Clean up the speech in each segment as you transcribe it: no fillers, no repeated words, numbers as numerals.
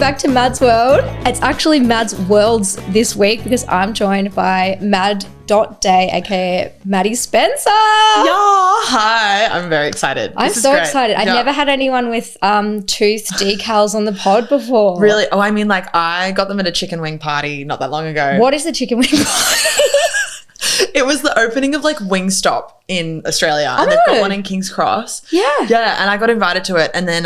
back to Mad's World. It's actually Mad's Worlds this week because I'm joined by Mad.Day, aka Maddy Spencer. Yeah, hi. I'm very excited. I'm so excited. I've never had anyone with tooth decals on the pod before. Really? Oh, I mean, like I got them at a chicken wing party not that long ago. What is the chicken wing party? It was the opening of like Wingstop in Australia, and they've got one in King's Cross. Yeah, and I got invited to it, and then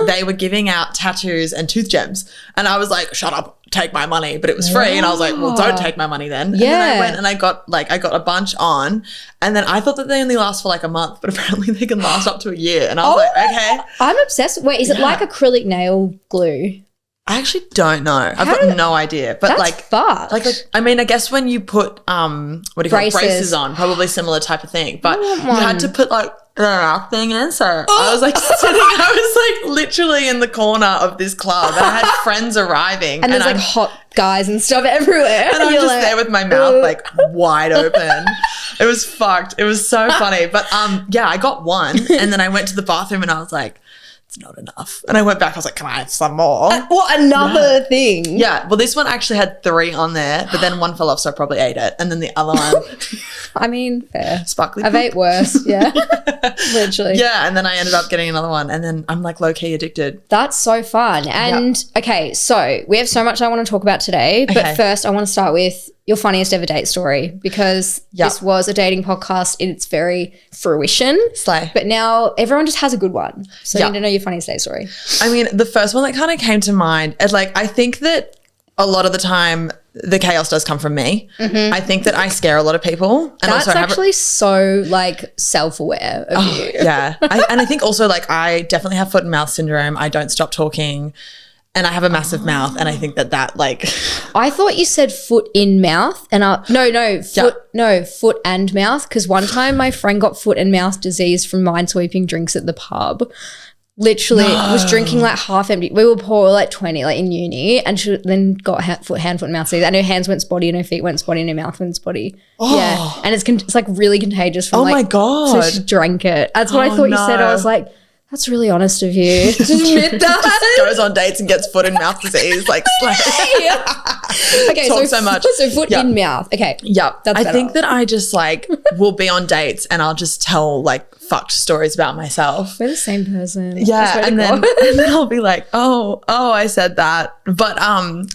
they were giving out tattoos and tooth gems, and I was like, "Shut up, take my money!" But it was free, and I was like, "Well, don't take my money then." And then I went and I got a bunch on, and then I thought that they only last for like a month, but apparently they can last up to a year, and I was like, "Okay." I'm obsessed. Wait, is it like acrylic nail glue? I actually don't know. I've got no idea. But that's like fucked. Like I mean, I guess when you put braces on, probably similar type of thing. But you had to put like the mouth thing in. So I was like I was like literally in the corner of this club, and I had friends arriving, and there's like hot guys and stuff everywhere. And I'm just there with my mouth like wide open. It was fucked. It was so funny. But I got one, and then I went to the bathroom, and I was like, it's not enough. And I went back, I was like, can I have some more? What, another thing? Yeah. Well, this one actually had 3 on there, but then one fell off, so I probably ate it. And then the other one. I mean, fair. Sparkly I've ate worse. Yeah. Literally. Yeah. And then I ended up getting another one. And then I'm like low-key addicted. That's so fun. And okay, so we have so much I want to talk about today. But first I want to start with your funniest ever date story, because this was a dating podcast in its very fruition. Slay. But now everyone just has a good one. So you need to know your funniest date story. I mean, the first one that kind of came to mind, and like I think that a lot of the time the chaos does come from me. Mm-hmm. I think that I scare a lot of people. And that's also actually so like self-aware of you. Yeah. And I think also like I definitely have foot and mouth syndrome. I don't stop talking. And I have a massive mouth, and I think that like I thought you said foot in mouth, and foot and mouth, because one time my friend got foot and mouth disease from minesweeping drinks at the pub. Literally was drinking like half empty. We were poor, like 20, like in uni, and she then got hand, foot and mouth disease. And her hands went spotty, and her feet went spotty, and her mouth went spotty. Oh. Yeah, and it's like really contagious. From, my God. So she drank it. That's what I thought you said. I was like, that's really honest of you. Just admit that. Just goes on dates and gets foot and mouth disease. Like, okay, so much. So foot in mouth. Okay. Yep. I think that I just like will be on dates and I'll just tell like fucked stories about myself. We're the same person. Yeah. And then I'll be like, oh, I said that. But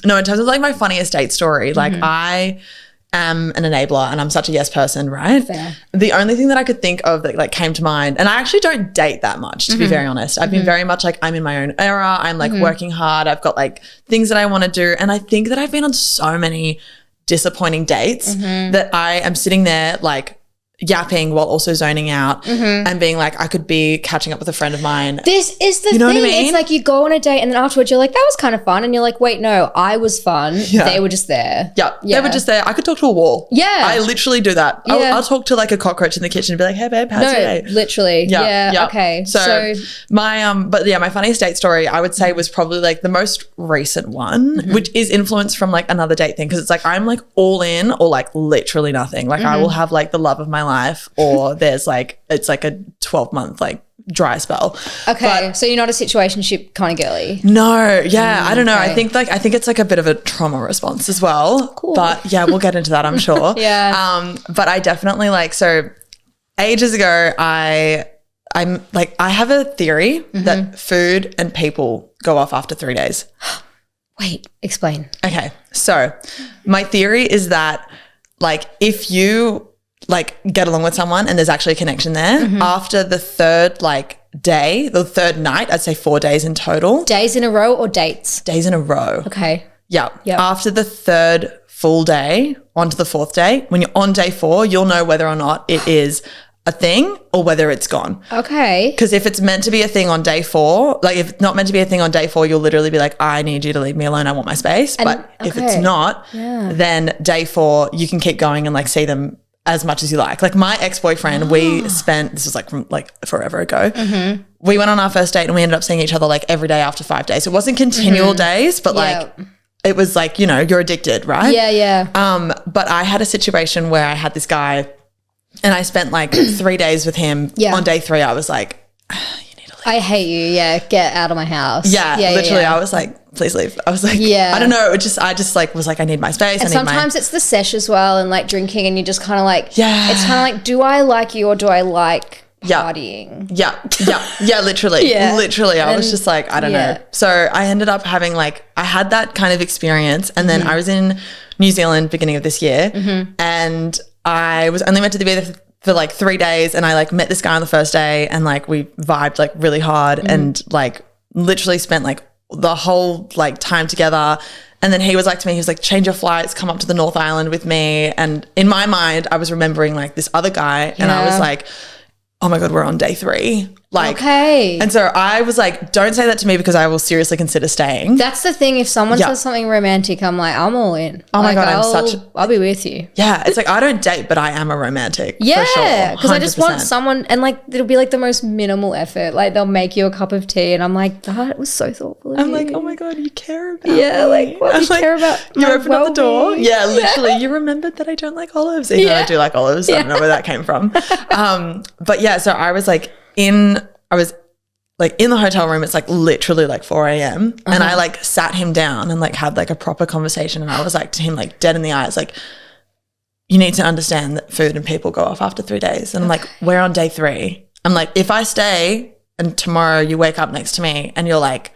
no, in terms of like my funniest date story, like I am an enabler and I'm such a yes person, right? Fair. The only thing that I could think of that like came to mind, and I actually don't date that much, to be very honest. I've been very much like I'm in my own era. I'm like working hard. I've got like things that I want to do. And I think that I've been on so many disappointing dates that I am sitting there like yapping while also zoning out and being like, I could be catching up with a friend of mine. This is the thing. What I mean? It's like you go on a date and then afterwards you're like, that was kind of fun. And you're like, wait, no, I was fun. Yeah. They were just there. Yeah. They were just there. I could talk to a wall. Yeah. I literally do that. Yeah. I'll talk to like a cockroach in the kitchen and be like, hey babe, how's your day? Literally. Yeah. Okay. So my my funniest date story I would say was probably like the most recent one, which is influenced from like another date thing, because it's like I'm like all in or like literally nothing. Like I will have like the love of my life, or there's like it's like a 12-month like dry spell. Okay, so you're not a situationship kind of girly. No, yeah, I don't know. I think it's like a bit of a trauma response as well. Cool. But yeah, we'll get into that, I'm sure. Yeah. But I definitely like, so ages ago I'm like, I have a theory that food and people go off after 3 days. Wait, explain. Okay, so my theory is that like if you like get along with someone and there's actually a connection there, after the third like day, the third night, I'd say 4 days in total. Days in a row or dates? Days in a row. Okay. Yeah. After the third full day, onto the 4th day, when you're on day 4, you'll know whether or not it is a thing or whether it's gone. Okay. Because if it's meant to be a thing on day 4, like if it's not meant to be a thing on day 4, you'll literally be like, I need you to leave me alone. I want my space. But if it's not, then day 4, you can keep going and like see them as much as you like. Like my ex-boyfriend, we spent, this was like from like forever ago. We went on our first date and we ended up seeing each other like every day after 5 days. It wasn't continual days, but like it was like, you know, you're addicted, right? Yeah. But I had a situation where I had this guy and I spent like 3 days with him. On day 3, I was like, you need to I hate you. Yeah, get out of my house. Yeah, literally. I was like, please leave. I was like, I don't know. I just like was like, I need my space. And sometimes it's the sesh as well, and like drinking, and you just kind of like, it's kind of like, do I like you or do I like partying? Yeah, literally. Literally. I was just like, I don't know. So I ended up having like, I had that kind of experience, and then I was in New Zealand beginning of this year, and I was only meant to be there for like 3 days, and I like met this guy on the first day, and like we vibed like really hard and like literally spent like the whole like time together. And then he was like to me, he was like, change your flights, come up to the North Island with me. And in my mind, I was remembering like this other guy, and I was like, oh my God, we're on day 3. Like, okay. And so I was like, don't say that to me because I will seriously consider staying. That's the thing. If someone says something romantic, I'm like, I'm all in. Oh my God, I'll be with you. Yeah. It's like, I don't date, but I am a romantic. Yeah. For sure, because I just want someone, and like, it'll be like the most minimal effort. Like they'll make you a cup of tea, and I'm like, that was so thoughtful of you. I'm like, oh my God, you care about me. Yeah. Like, what do you care about? You opened up the door. Yeah, literally. You remembered that I don't like olives. Even though I do like olives. I don't know where that came from. But yeah, so I was like in the hotel room. It's like literally like 4 a.m. And I like sat him down and like had like a proper conversation, and I was like to him like dead in the eyes, like, you need to understand that food and people go off after 3 days. And I'm like, we're on day 3. I'm like, if I stay and tomorrow you wake up next to me and you're like,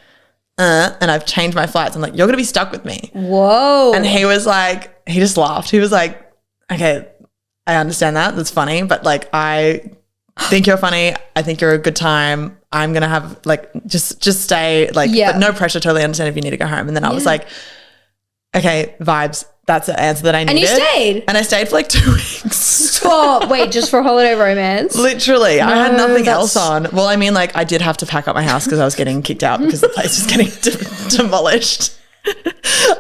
and I've changed my flights, I'm like, you're gonna be stuck with me. Whoa. And he was like, he just laughed. He was like, okay, I understand that. That's funny. But like, I think you're funny. I think you're a good time. I'm going to have like, just stay like, but no pressure. Totally understand if you need to go home. And then I was like, okay, vibes. That's the answer that I needed. And you stayed? And I stayed for like 2 weeks. Oh, wait, just for holiday romance? Literally. I had nothing else on. Well, I mean, like I did have to pack up my house because I was getting kicked out because the place was getting demolished.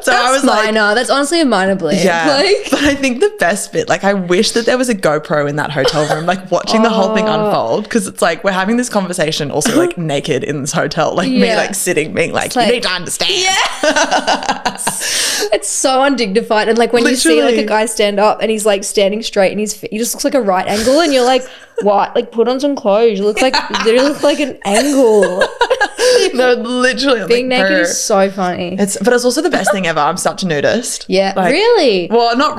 So I was minor. Like, that's honestly a minor bleed. Yeah. Like, but I think the best bit, like I wish that there was a GoPro in that hotel room, like watching the whole thing unfold, because it's like we're having this conversation also like naked in this hotel, like me like sitting being like, you need to understand. Yeah. It's so undignified. And like when you see like a guy stand up and he's like standing straight and he just looks like a right angle, and you're like, what? Like put on some clothes. You look like literally look like an angle. No, literally. Being like, naked is so funny. But it's also the best thing ever. I'm such a nudist. Yeah. Like, really? Well, not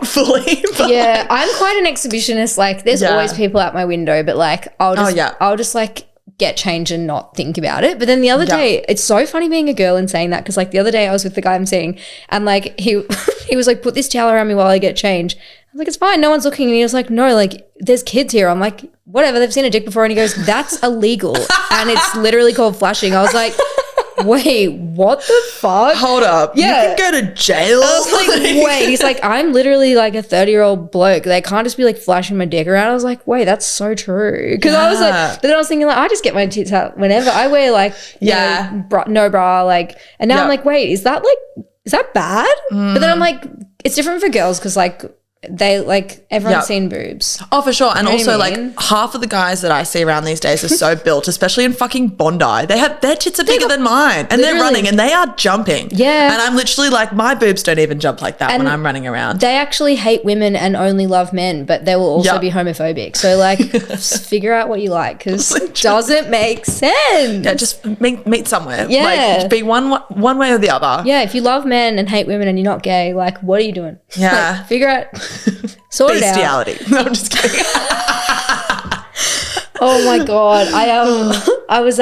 fully. But yeah. I'm quite an exhibitionist. Like there's always people at my window, but like I'll just like get changed and not think about it. But then the other day, it's so funny being a girl and saying that, because like the other day I was with the guy I'm seeing, and like he was like, put this towel around me while I get changed. I was like, it's fine, no one's looking. And he was like, no, like there's kids here. I'm like, whatever, they've seen a dick before. And he goes, that's illegal. And it's literally called flashing. I was like, wait, what the fuck? Hold up. Yeah. You can go to jail. I was like, wait. He's like, I'm literally like a 30-year-old bloke. They can't just be like flashing my dick around. I was like, wait, that's so true. Because I was like, but then I was thinking like, I just get my tits out whenever. I wear like, you know, no bra, like, and now I'm like, wait, is that bad? But then I'm like, it's different for girls because like, they like everyone's seen boobs. Oh, for sure. And also like half of the guys that I see around these days are so built, especially in fucking Bondi. Their tits are bigger than mine, and they're running and they are jumping. Yeah. And I'm literally like, my boobs don't even jump like that when I'm running around. They actually hate women and only love men, but they will also be homophobic. So like figure out what you like, because it doesn't make sense. Yeah, just meet somewhere. Yeah. Like be one way or the other. Yeah, if you love men and hate women and you're not gay, like what are you doing? Yeah. Like, figure out. Sort it out. Bestiality. No, I'm just kidding. Oh my God. I was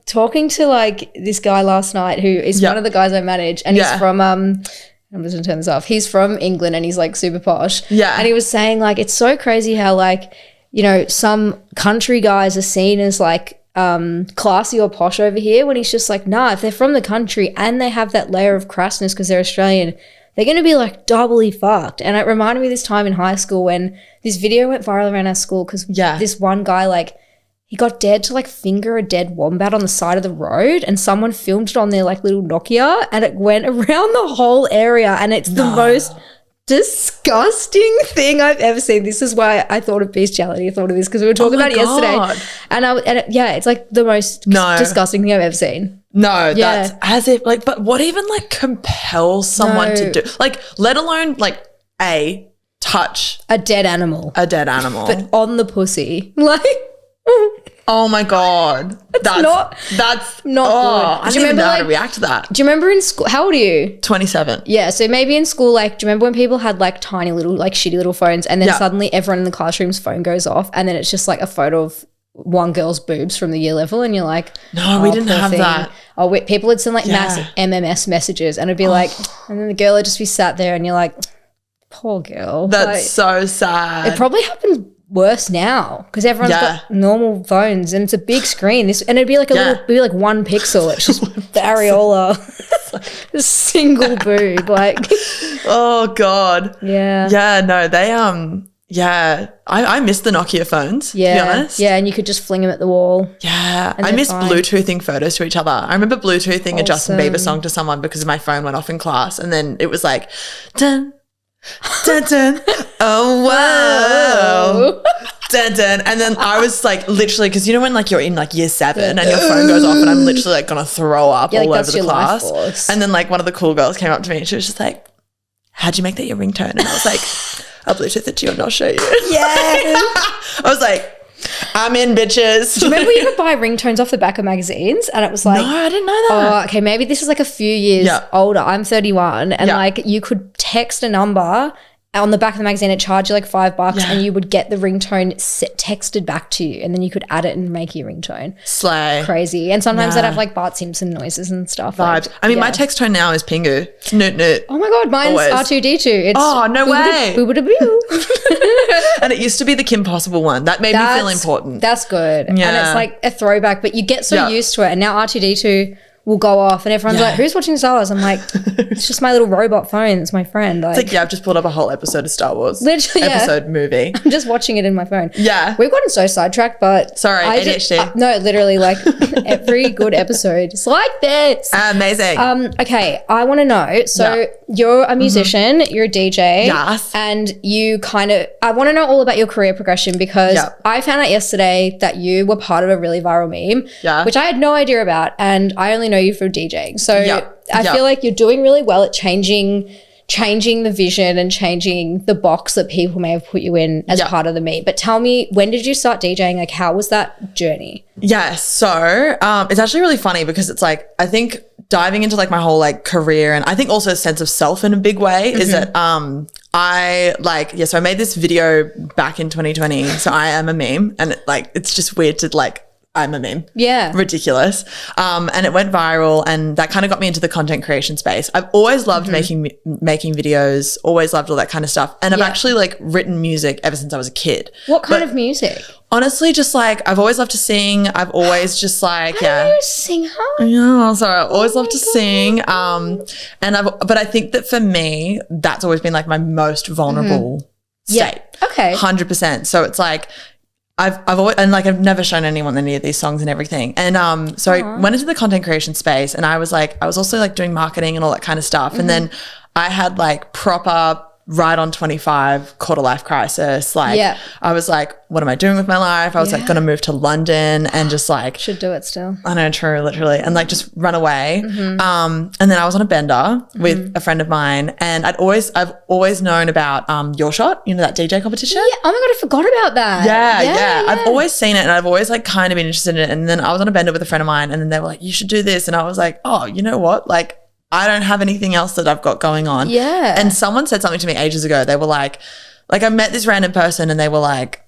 talking to like this guy last night who is one of the guys I manage, and he's from I'm just gonna turn this off. He's from England and he's like super posh. Yeah. And he was saying like it's so crazy how like, you know, some country guys are seen as like classy or posh over here, when he's just like, nah, if they're from the country and they have that layer of crassness because they're Australian, they're going to be like doubly fucked. And it reminded me of this time in high school when this video went viral around our school because this one guy, like, he got dared to like finger a dead wombat on the side of the road, and someone filmed it on their like little Nokia, and it went around the whole area, and it's the most disgusting thing I've ever seen. This is why I thought of bestiality. I thought of this because we were talking about it yesterday. And it's like the most disgusting thing I've ever seen. No, that's as if like, but what even like compels someone to do, like, let alone like touch a dead animal, but on the pussy, like, Oh my God. That's not good. good. I don't even know how to react to that. Do you remember in school, how old are you? 27. Yeah, so maybe in school, like, do you remember when people had like tiny little, like shitty little phones, and then suddenly everyone in the classroom's phone goes off, and then it's just like a photo of one girl's boobs from the year level, and you're like, no, we didn't have that. Oh, people would send like massive MMS messages, and it'd be like, and then the girl would just be sat there, and you're like, poor girl. That's like, so sad. It probably happens worse now because everyone's got normal phones and it's a big screen. And it'd be like it'd be like 1 pixel. It's just the areola, a single boob. Like, oh God. Yeah. No, they I miss the Nokia phones. Yeah. To be honest. Yeah, and you could just fling them at the wall. Yeah, I miss Bluetoothing photos to each other. I remember Bluetoothing a Justin Bieber song to someone because my phone went off in class, and then it was like, dun, dun, dun, oh, whoa. Dun, dun. And then I was like, literally, because you know when like you're in like year 7 and your phone goes off and I'm literally like going to throw up all over the class. And then like one of the cool girls came up to me and she was just like, how'd you make that your ringtone? And I was like, I'll Bluetooth it to you and I'll show you. Yeah. I was like, I'm in, bitches. Do you remember you could buy ringtones off the back of magazines? And it was like, no, I didn't know that. Oh, okay, maybe this is like a few years older. I'm 31 and like you could text a number on the back of the magazine, it charged you like $5 and you would get the ringtone texted back to you and then you could add it and make your ringtone. Slay. Crazy. And sometimes they'd have like Bart Simpson noises and stuff. Vibes. Like, I mean, my text tone now is Pingu. It's Noot Noot. Oh my God, mine's always. R2D2. It's oh, no way. Boo-ba-da-boo. And it used to be the Kim Possible one. That made me feel important. That's good. Yeah. And it's like a throwback, but you get so used to it. And now R2D2 will go off and everyone's like, who's watching Star Wars? I'm like, it's just my little robot phone. It's my friend. Like, it's like, I've just pulled up a whole episode of Star Wars. Literally, episode movie. I'm just watching it in my phone. Yeah. We've gotten so sidetracked, but sorry, ADHD. No, literally, like every good episode is like this. Amazing. Okay, I want to know. So you're a musician, you're a DJ. Yes. And you I want to know all about your career progression because I found out yesterday that you were part of a really viral meme, which I had no idea about, and I only know you for DJing. So I feel like you're doing really well at changing the vision and changing the box that people may have put you in as part of the meme. But tell me, when did you start DJing? Like, how was that journey? Yeah, so it's actually really funny because it's like, I think diving into like my whole like career and I think also a sense of self in a big way is that so I made this video back in 2020. So I am a meme and it's just weird to like, I'm a meme. Yeah. Ridiculous. And it went viral and that kind of got me into the content creation space. I've always loved making videos, always loved all that kind of stuff. And I've actually like written music ever since I was a kid. What kind of music? Honestly, just like I've always loved to sing. I've always just like, you're a singer. Yeah, sorry. I always loved to sing. But I think that for me, that's always been like my most vulnerable state. Okay. 100%. So it's like, I've always, and like I've never shown anyone any of these songs and everything. And so I went into the content creation space and I was also like doing marketing and all that kind of stuff. And then I had like proper right on 25 quarter life crisis. Like I was like, what am I doing with my life? I was like going to move to London and just like should do it still. I know, true, literally. And like just run away. And then I was on a bender with a friend of mine and I've always known about Your Shot, you know, that DJ competition. Yeah. Oh my God, I forgot about that. Yeah. I've always seen it and I've always like kind of been interested in it. And then I was on a bender with a friend of mine and then they were like, you should do this. And I was like, oh, you know what? Like I don't have anything else that I've got going on. Yeah. And someone said something to me ages ago. They were like I met this random person and they were like,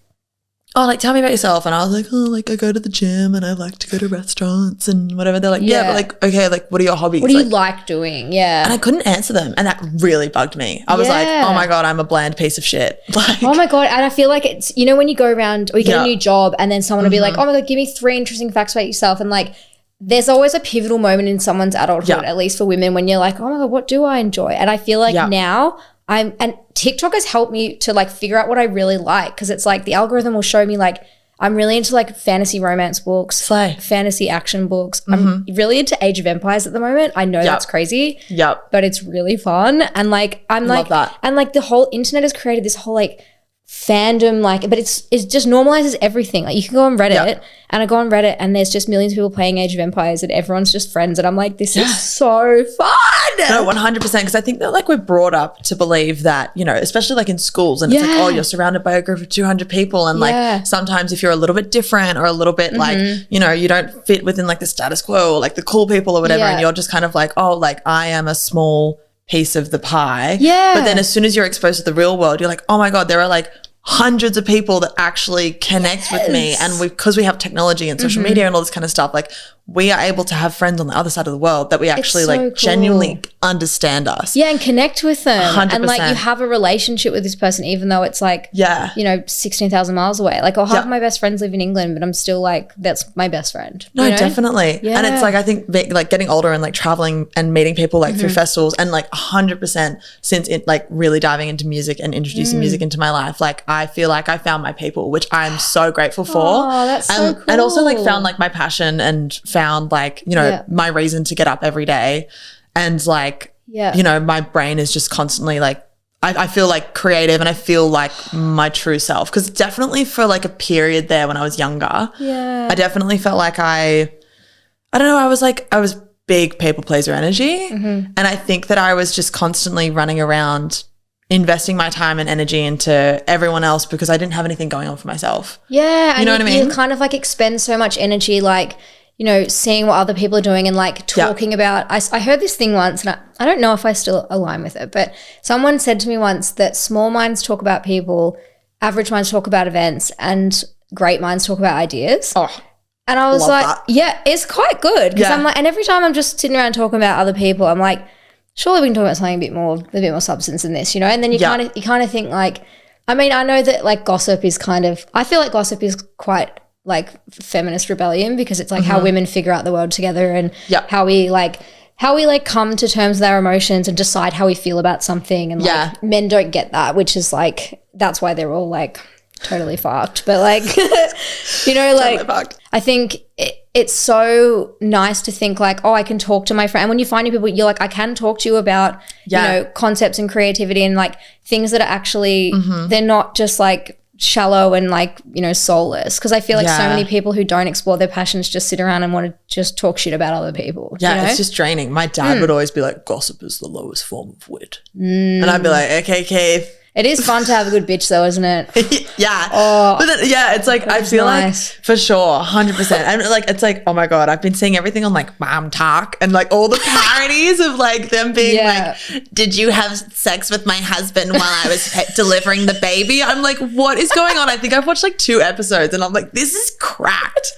oh, like tell me about yourself. And I was like, oh, like I go to the gym and I like to go to restaurants and whatever. They're like, but like, okay, like what are your hobbies? What do you like doing? Yeah. And I couldn't answer them. And that really bugged me. I was like, oh my God, I'm a bland piece of shit. Like, oh my God. And I feel like it's, you know, when you go around or you get a new job and then someone will be like, oh my God, give me 3 interesting facts about yourself. And like, there's always a pivotal moment in someone's adulthood, at least for women, when you're like, oh my God, what do I enjoy? And I feel like now and TikTok has helped me to like figure out what I really like because it's like the algorithm will show me like I'm really into like fantasy romance books, fantasy action books. I'm really into Age of Empires at the moment. I know that's crazy. But it's really fun. And like I'm like, love that. And like the whole internet has created this whole like fandom, like, but it just normalizes everything. Like, you can go on Reddit and I go on Reddit and there's just millions of people playing Age of Empires and everyone's just friends, and I'm like, this is so fun. No, 100%, because I think that like we're brought up to believe that, you know, especially like in schools, and it's like, oh, you're surrounded by a group of 200 people, and like sometimes if you're a little bit different or a little bit like, you know, you don't fit within like the status quo or like the cool people or whatever, and you're just kind of like, oh, like I am a small piece of the pie. But then as soon as you're exposed to the real world, you're like, oh my God, there are like hundreds of people that actually connect with me, and because we have technology and social media and all this kind of stuff, like we are able to have friends on the other side of the world that we actually so like genuinely understand us. Yeah, and connect with them. 100%. And like you have a relationship with this person even though it's like, you know, 16,000 miles away. Like half of my best friends live in England, but I'm still like, that's my best friend. No, you know? definitely. Yeah. And it's like, I think like getting older and like traveling and meeting people like through festivals, and like 100% since it like really diving into music and introducing music into my life, like I feel like I found my people, which I'm so grateful for. Oh, that's so cool. And also like found like my passion and found like, you know, my reason to get up every day. And like, you know, my brain is just constantly like, I feel like creative and I feel like my true self. Because definitely for like a period there when I was younger, I definitely felt like I don't know, I was big people pleaser energy. And I think that I was just constantly running around investing my time and energy into everyone else because I didn't have anything going on for myself. Yeah. You know what I mean? You kind of like expend so much energy, like, you know, seeing what other people are doing and like talking about, I heard this thing once, and I don't know if I still align with it, but someone said to me once that small minds talk about people, average minds talk about events, and great minds talk about ideas. Oh, and I was like, yeah, it's quite good. Because I'm like, and every time I'm just sitting around talking about other people, I'm like, surely we can talk about something a bit more substance than this, you know? And then you kind of think like, I mean, I know that like gossip is kind of, I feel like gossip is quite like feminist rebellion, because it's like how women figure out the world together, and how we come to terms with our emotions and decide how we feel about something. And like men don't get that, which is like, that's why they're all like totally fucked. But like, you know, like totally I think it's so nice to think like, oh, I can talk to my friend. And when you find new people, you're like, I can talk to you about, you know, concepts and creativity and like things that are actually, they're not just like shallow and like, you know, soulless. Because I feel like so many people who don't explore their passions just sit around and want to just talk shit about other people. Yeah, you know? It's just draining. My dad would always be like, gossip is the lowest form of wit. And I'd be like, okay, Keith. It is fun to have a good bitch though, isn't it? But then, it's like, I feel like for sure, 100%. And like, it's like, oh my God, I've been seeing everything on like Mom Talk and like all the parodies of like them being like, did you have sex with my husband while I was delivering the baby? I'm like, what is going on? I think I've watched like 2 episodes and I'm like, this is cracked.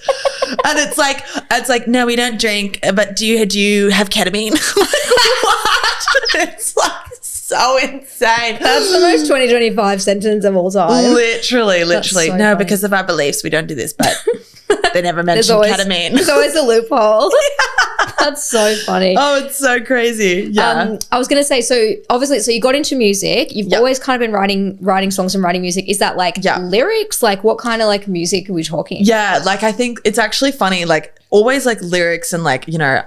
And it's like, no, we don't drink, but do you have ketamine? Like, what? It's like, so insane. That's the most 2025 sentence of all time. Literally. No, funny. Because of our beliefs, we don't do this, but they never mentioned ketamine. There's always a loophole. That's so funny. Oh, it's so crazy. Yeah. I was going to say, so obviously, so you got into music. You've always kind of been writing songs and writing music. Is that like lyrics? Like what kind of like music are we talking? Yeah, like I think it's actually funny, like always like lyrics and like, you know,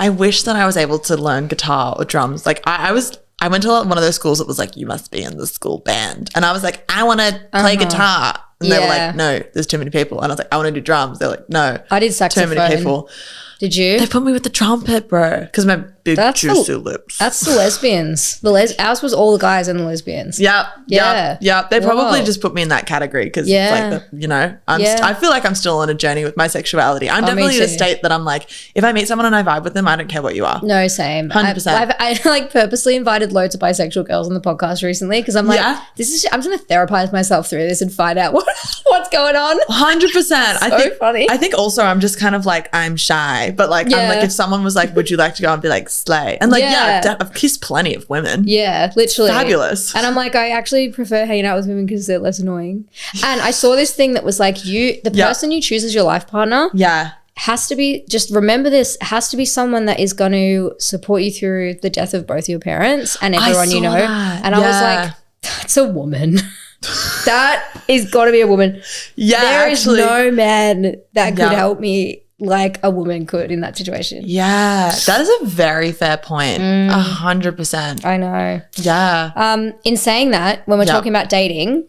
I wish that I was able to learn guitar or drums. Like I went to one of those schools that was like, you must be in the school band. And I was like, I want to play guitar. And they were like, no, there's too many people. And I was like, I want to do drums. They're like, no. I did saxophone. Too many people. Did you? They put me with the trumpet, bro. Because my big juicy lips. That's the lesbians. Ours was all the guys and the lesbians. Yep. They probably just put me in that category because like, you know, I feel like I'm still on a journey with my sexuality. I'm definitely in a state that I'm like, if I meet someone and I vibe with them, I don't care what you are. No, same. 100%. I like purposely invited loads of bisexual girls on the podcast recently because I'm like, I'm just going to therapize myself through this and find out what's going on. 100%. Funny. I think also I'm just kind of like, I'm shy. But like, I'm like, if someone was like, would you like to go? I'd be like, slay. And like, I've kissed plenty of women. Yeah, literally. Fabulous. And I'm like, I actually prefer hanging out with women because they're less annoying. And I saw this thing that was like, the person you choose as your life partner has to be, just remember this, has to be someone that is going to support you through the death of both your parents and everyone you know. That. And I was like, that's a woman. That is got to be a woman. Yeah, there is no man that could help me like a woman could in that situation. Yeah, that is a very fair point. 100%. I know. Yeah. In saying that, when we're talking about dating,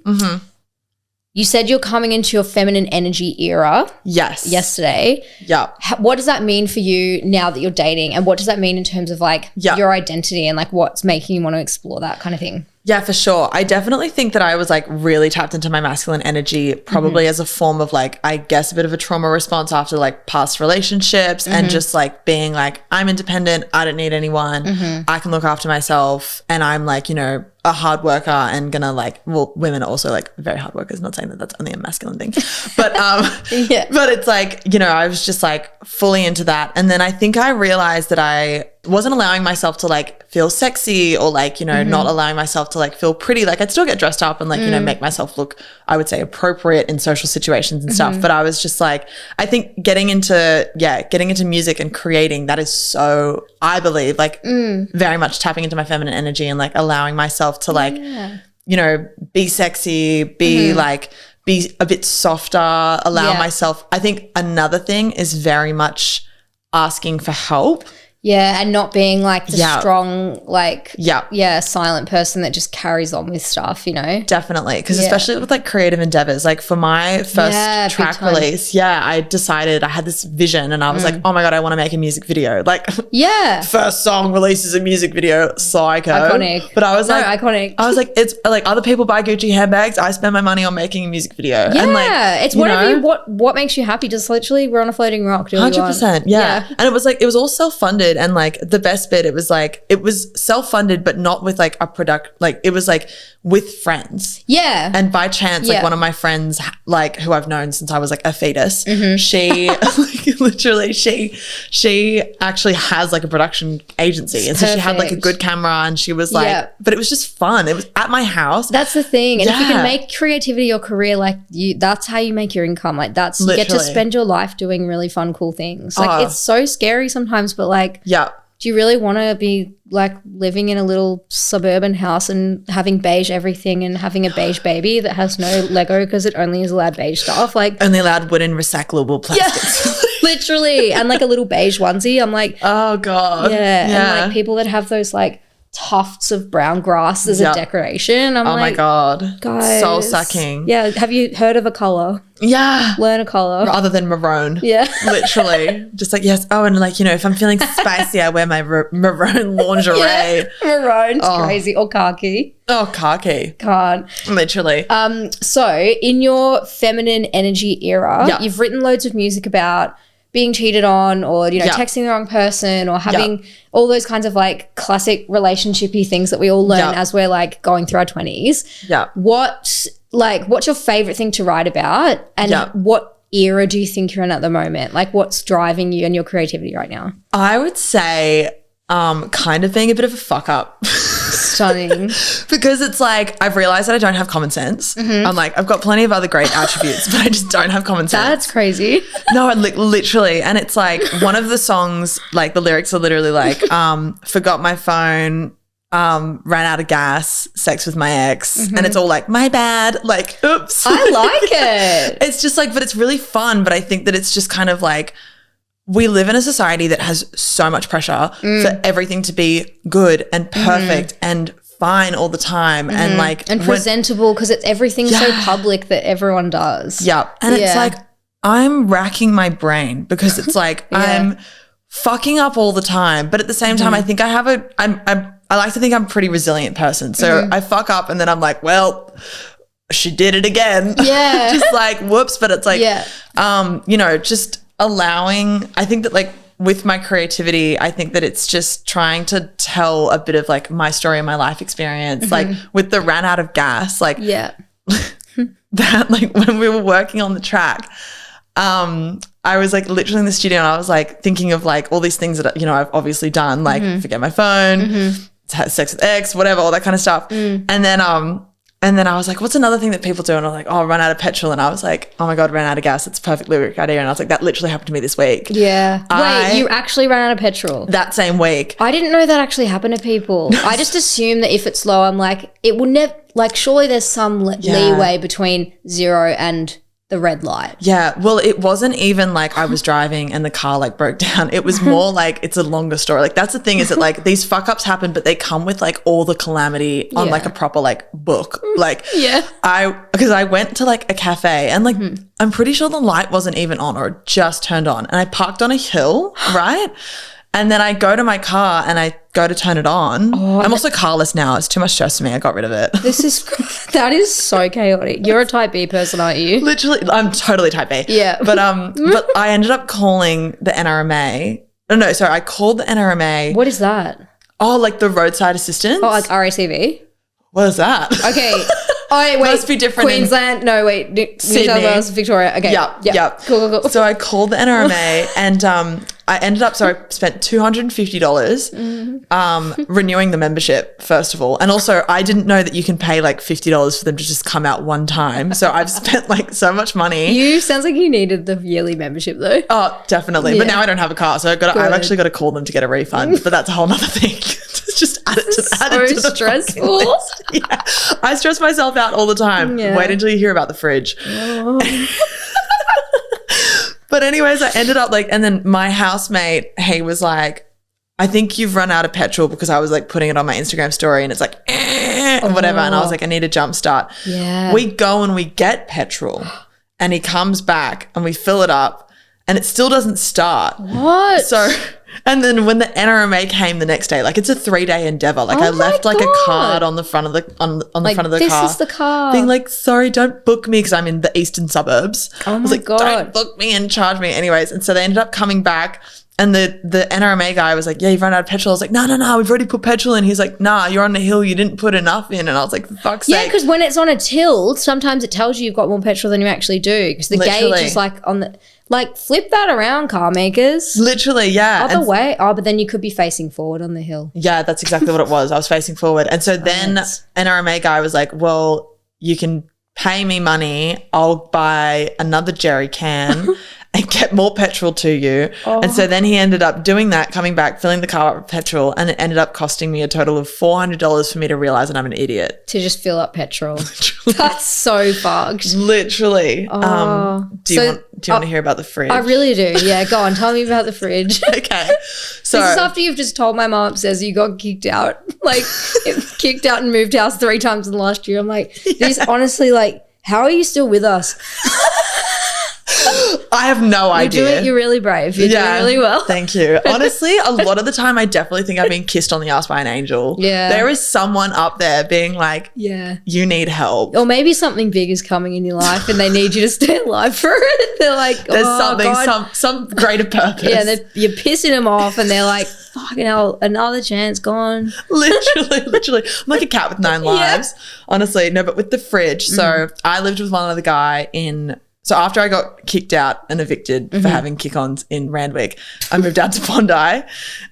you said you're coming into your feminine energy era. Yes. Yesterday. Yeah. What does that mean for you now that you're dating? And what does that mean in terms of like your identity and like what's making you want to explore that kind of thing? Yeah, for sure. I definitely think that I was like really tapped into my masculine energy probably as a form of like, I guess, a bit of a trauma response after like past relationships and just like being like, I'm independent. I don't need anyone. I can look after myself. And I'm like, you know, a hard worker and gonna like, well, women are also like very hard workers. Not saying that that's only a masculine thing, but but it's like, you know, I was just like fully into that. And then I think I realized that I wasn't allowing myself to like feel sexy or like, you know, not allowing myself to like feel pretty. Like I'd still get dressed up and like, you know, make myself look, I would say, appropriate in social situations and stuff. But I was just like, I think getting into music and creating, that is so, I believe, like very much tapping into my feminine energy and like allowing myself to like, you know, be sexy, be like, be a bit softer, allow myself. I think another thing is very much asking for help. Yeah, and not being like the strong, like, silent person that just carries on with stuff, you know? Definitely. Because especially with like creative endeavors, like for my first track release, I decided I had this vision and I was like, oh my God, I want to make a music video. Like, first song releases a music video, psycho. Iconic. But I was like, iconic. I was like, it's like other people buy Gucci handbags. I spend my money on making a music video. Yeah, and like, it's whatever what makes you happy. Just literally, we're on a floating rock. 100%. Yeah. And it was like, it was all self-funded. And like the best bit, it was like, it was self-funded, but not with like a product, like it was like with friends. Yeah. And by chance, like one of my friends, like who I've known since I was like a fetus, she like literally, she actually has like a production agency. And so she had like a good camera and she was like, but it was just fun. It was at my house. That's the thing. And if you can make creativity your career, like that's how you make your income. Like that's, you get to spend your life doing really fun, cool things. Like it's so scary sometimes, but like, do you really want to be like living in a little suburban house and having beige everything and having a beige baby that has no Lego because it only is allowed beige stuff? Like only allowed wooden recyclable plastics. Literally. And like a little beige onesie. I'm like, oh God. Yeah. And like people that have those like tufts of brown grass as a decoration. I'm like, oh my God. Guys. Soul sucking. Yeah. Have you heard of a color? Yeah. Learn a color. Other than maroon. Yeah. Literally. Just like, yes. Oh, and like, you know, if I'm feeling spicy, I wear my maroon lingerie. Maroon's crazy. Or khaki. Oh, khaki. Can't. Literally. So in your feminine energy era, you've written loads of music about being cheated on or, you know, texting the wrong person or having all those kinds of like classic relationshipy things that we all learn as we're like going through our 20s. Yeah. What's your favorite thing to write about and what era do you think you're in at the moment? Like what's driving you and your creativity right now? I would say kind of being a bit of a fuck up. Stunning. Because it's like I've realized that I don't have common sense. I'm like, I've got plenty of other great attributes, but I just don't have common sense. That's crazy. No, literally. And it's like one of the songs, like the lyrics are literally like, forgot my phone, ran out of gas, sex with my ex. And it's all like, my bad, like, oops. I like it. It's just like, but it's really fun. But I think that it's just kind of like, we live in a society that has so much pressure for everything to be good and perfect and fine all the time and like and presentable because it's everything's so public that everyone does. Yeah. And it's like I'm racking my brain because it's like I'm fucking up all the time. But at the same time, I think I have I like to think I'm a pretty resilient person. So I fuck up and then I'm like, well, she did it again. Yeah. Just like whoops. But it's like you know, just allowing, I think that like with my creativity, I think that it's just trying to tell a bit of like my story and my life experience, like with the ran out of gas, like that, like when we were working on the track, I was like literally in the studio and I was like thinking of like all these things that, you know, I've obviously done, like forget my phone, have sex with ex, whatever, all that kind of stuff. And then I was like, what's another thing that people do? And I'm like, oh, run out of petrol. And I was like, oh my God, ran out of gas. It's a perfect lyric idea. And I was like, that literally happened to me this week. Yeah. Wait, you actually ran out of petrol? That same week. I didn't know that actually happened to people. I just assume that if it's low, I'm like, it will never, like surely there's some leeway between 0 and the red light. Yeah. Well, it wasn't even like I was driving and the car like broke down. It was more like it's a longer story. Like that's the thing is that like these fuck ups happen, but they come with like all the calamity on like a proper like book. Like because I went to like a cafe and like I'm pretty sure the light wasn't even on or it just turned on. And I parked on a hill, right? And then I go to my car and I go to turn it on. I'm also carless now. It's too much stress for me. I got rid of it. That is so chaotic. You're a type B person, aren't you? Literally, I'm totally type B. Yeah. But I ended up calling the NRMA. No, sorry. I called the NRMA. What is that? Oh, like the roadside assistance? Oh, like RACV? What is that? Okay. Oh, wait. Must be different Queensland. No, wait. New South Wales, Victoria. Okay. Yep. Cool. So I called the NRMA and I ended up, so I spent $250 renewing the membership, first of all. And also I didn't know that you can pay like $50 for them to just come out one time. So I've spent like so much money. Sounds like you needed the yearly membership though. Oh, definitely. Yeah. But now I don't have a car. So I've actually got to call them to get a refund. But that's a whole nother thing. Just add it to the stressful. Yeah. I stress myself out all the time. Yeah. Wait until you hear about the fridge. Oh. But anyways, I ended up like, and then my housemate, he was like, I think you've run out of petrol, because I was like putting it on my Instagram story and it's like, and whatever. And I was like, I need a jump start. Yeah. We go and we get petrol and he comes back and we fill it up and it still doesn't start. What? So, and then when the NRMA came the next day, like it's a 3-day endeavor. Like I left like a card on the front of the on the front of the car. This is the car. Being like, sorry, don't book me, because I'm in the eastern suburbs. Oh I was like, don't book me and charge me. Anyways, and so they ended up coming back and the NRMA guy was like, yeah, you've run out of petrol. I was like, no, we've already put petrol in. He's like, nah, you're on the hill. You didn't put enough in. And I was like, for fuck's sake. Yeah, because when it's on a till, sometimes it tells you you've got more petrol than you actually do, because the gauge is like on the... Like, flip that around, car makers. Literally, yeah. Other way. Oh, but then you could be facing forward on the hill. Yeah, that's exactly what it was. I was facing forward. And so then NRMA guy was like, well, you can pay me money. I'll buy another jerry can and get more petrol to you. Oh. And so then he ended up doing that, coming back, filling the car up with petrol, and it ended up costing me a total of $400 for me to realize that I'm an idiot. To just fill up petrol. That's so fucked. Literally. Oh. Do you want to hear about the fridge? I really do. Yeah, go on. Tell me about the fridge. Okay. So this is after you've just told my mom upstairs you got kicked out. Like, kicked out and moved house 3 times in the last year. I'm like, this honestly, like, how are you still with us? I have no idea. You're really brave. You're doing really well. Thank you. Honestly, a lot of the time I definitely think I've been kissed on the ass by an angel. Yeah. There is someone up there being like, you need help. Or maybe something big is coming in your life and they need you to stay alive for it. They're like, there's some greater purpose. Yeah, you're pissing them off and they're like, fucking hell, another chance gone. Literally. I'm like a cat with 9 lives. Yeah. Honestly, no, but with the fridge. So I lived with one other guy So after I got kicked out and evicted for having kick-ons in Randwick, I moved out to Bondi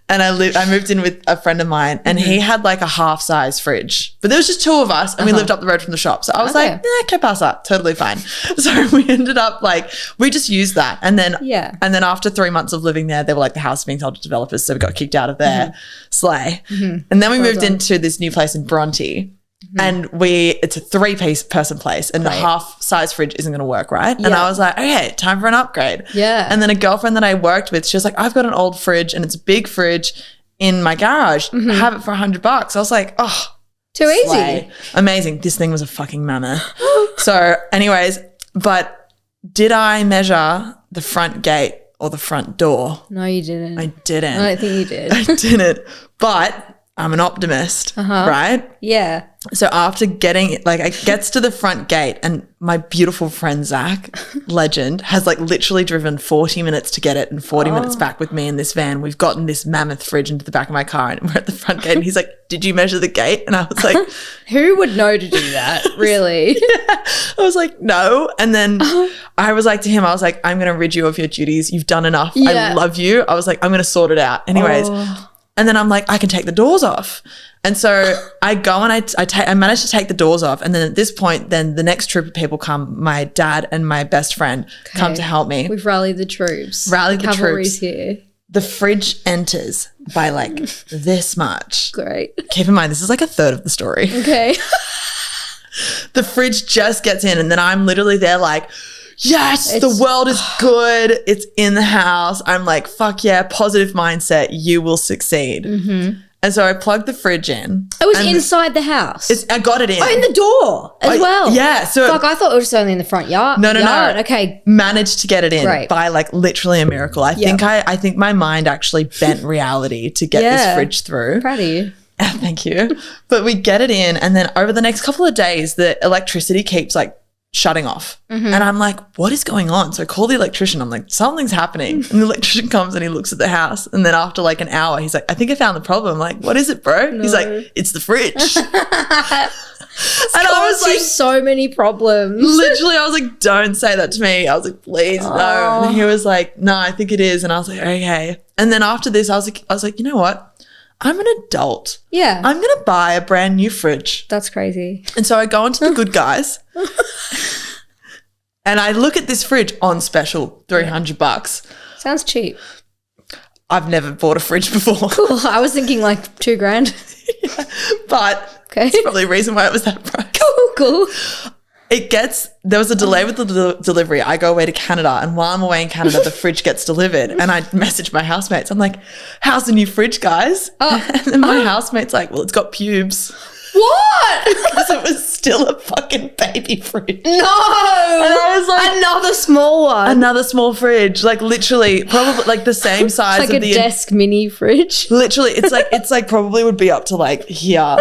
and I moved in with a friend of mine and he had like a half-size fridge. But there was just 2 of us and we lived up the road from the shop. So I was like, yeah, que pasa? Totally fine. So we ended up like, we just used that. And then after 3 months of living there, they were like, the house is being sold to developers. So we got kicked out of there. Slay. And then we moved into this new place in Bronte. And it's a 3-person place and the half-size fridge isn't going to work, right? Yeah. And I was like, okay, time for an upgrade. Yeah. And then a girlfriend that I worked with, she was like, I've got an old fridge and it's a big fridge in my garage. Have it for $100. I was like, oh. Too easy. Amazing. This thing was a fucking mammoth. So anyways, but did I measure the front gate or the front door? No, you didn't. I didn't. I don't think you did. I didn't. But I'm an optimist, right? Yeah. So after it gets to the front gate and my beautiful friend Zach, legend, has like literally driven 40 minutes to get it and 40 minutes back with me in this van. We've gotten this mammoth fridge into the back of my car and we're at the front gate and he's like, did you measure the gate? And I was like, who would know to do that, really? Yeah. I was like, no. And then I was like to him, I was like, I'm going to rid you of your duties. You've done enough. Yeah. I love you. I was like, I'm going to sort it out. Anyways. And then I'm like, I can take the doors off. And so I go and I managed to take the doors off. And then at this point, then the next troop of people come, my dad and my best friend come to help me. We've rallied the troops. Cavalry's here. The fridge enters by like this much. Great. Keep in mind, this is like a third of the story. Okay. The fridge just gets in and then I'm literally there like, yes, the world is good. It's in the house. I'm like, fuck yeah, positive mindset. You will succeed. Mm-hmm. And so I plugged the fridge in. It was inside the house. I got it in. Oh, in the door as well. Yeah. So fuck, I thought it was only in the front yard. No. Okay. Managed to get it in Great. by like literally a miracle. I think my mind actually bent reality to get this fridge through. Proud of you. Thank you. But we get it in, and then over the next couple of days, the electricity keeps like shutting off. Mm-hmm. And I'm like, what is going on? So I call the electrician. I'm like, something's happening. And the electrician comes and he looks at the house. And then after like an hour, he's like, I think I found the problem. I'm like, what is it, bro? No. He's like, it's the fridge. And I was like, so many problems. Literally, I was like, don't say that to me. I was like, please, no. And he was like, no, I think it is. And I was like, okay. And then after this, I was like, you know what? I'm an adult. Yeah. I'm going to buy a brand new fridge. That's crazy. And so I go onto the Good Guys and I look at this fridge on special, $300. Sounds cheap. I've never bought a fridge before. Cool. I was thinking like $2,000. But it's probably a reason why it was that price. Cool. There was a delay with the delivery. I go away to Canada, and while I'm away in Canada, the fridge gets delivered, and I message my housemates. I'm like, how's the new fridge, guys? And then my housemate's like, well, it's got pubes. What? Because it was still a fucking baby fridge. No. And I was like, another small one. Another small fridge, like literally probably like the same size like of a desk mini fridge. Literally, it's like probably would be up to like here.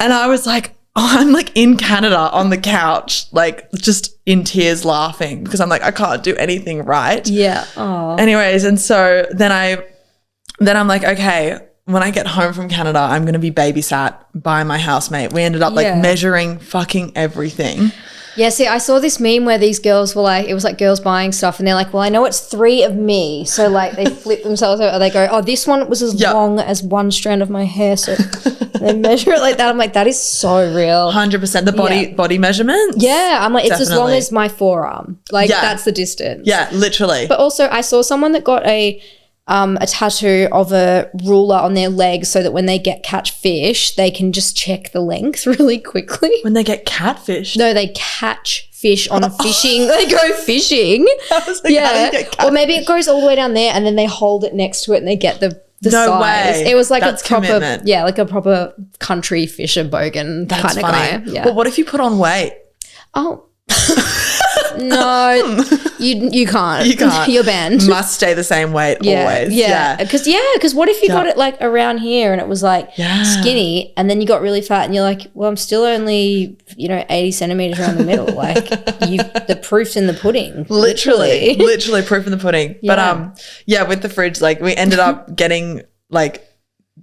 And I was like, I'm like in Canada on the couch, like just in tears laughing because I'm like, I can't do anything right. Yeah. Aww. Anyways, and so then I'm like, okay, when I get home from Canada, I'm going to be babysat by my housemate. We ended up like measuring fucking everything. Yeah, see, I saw this meme where these girls were like, it was like girls buying stuff and they're like, well, I know it's 3 of me. So like they flip themselves over. They go, oh, this one was as long as one strand of my hair. So they measure it like that. I'm like, that is so real. 100%. The body measurement. Yeah. I'm like, it's as long as my forearm. Like that's the distance. Yeah, literally. But also I saw someone that got a tattoo of a ruler on their leg so that when they catch fish, they can just check the length really quickly. When they get catfish? No, they catch fish on a fishing. They go fishing. I was like, how do you get catfish? Or maybe it goes all the way down there and then they hold it next to it and they get the no size. Way. It was like That's a proper commitment. Yeah, like a proper country fisher bogan kind of guy. Yeah. But what if you put on weight? Oh. No, you can't. You can't. You're banned. Must stay the same weight always. Yeah. Because what if you got it like around here and it was like skinny and then you got really fat and you're like, well, I'm still only 80 centimeters around the middle. Like the proof's in the pudding. Literally proof in the pudding. Yeah. But with the fridge, like we ended up getting like.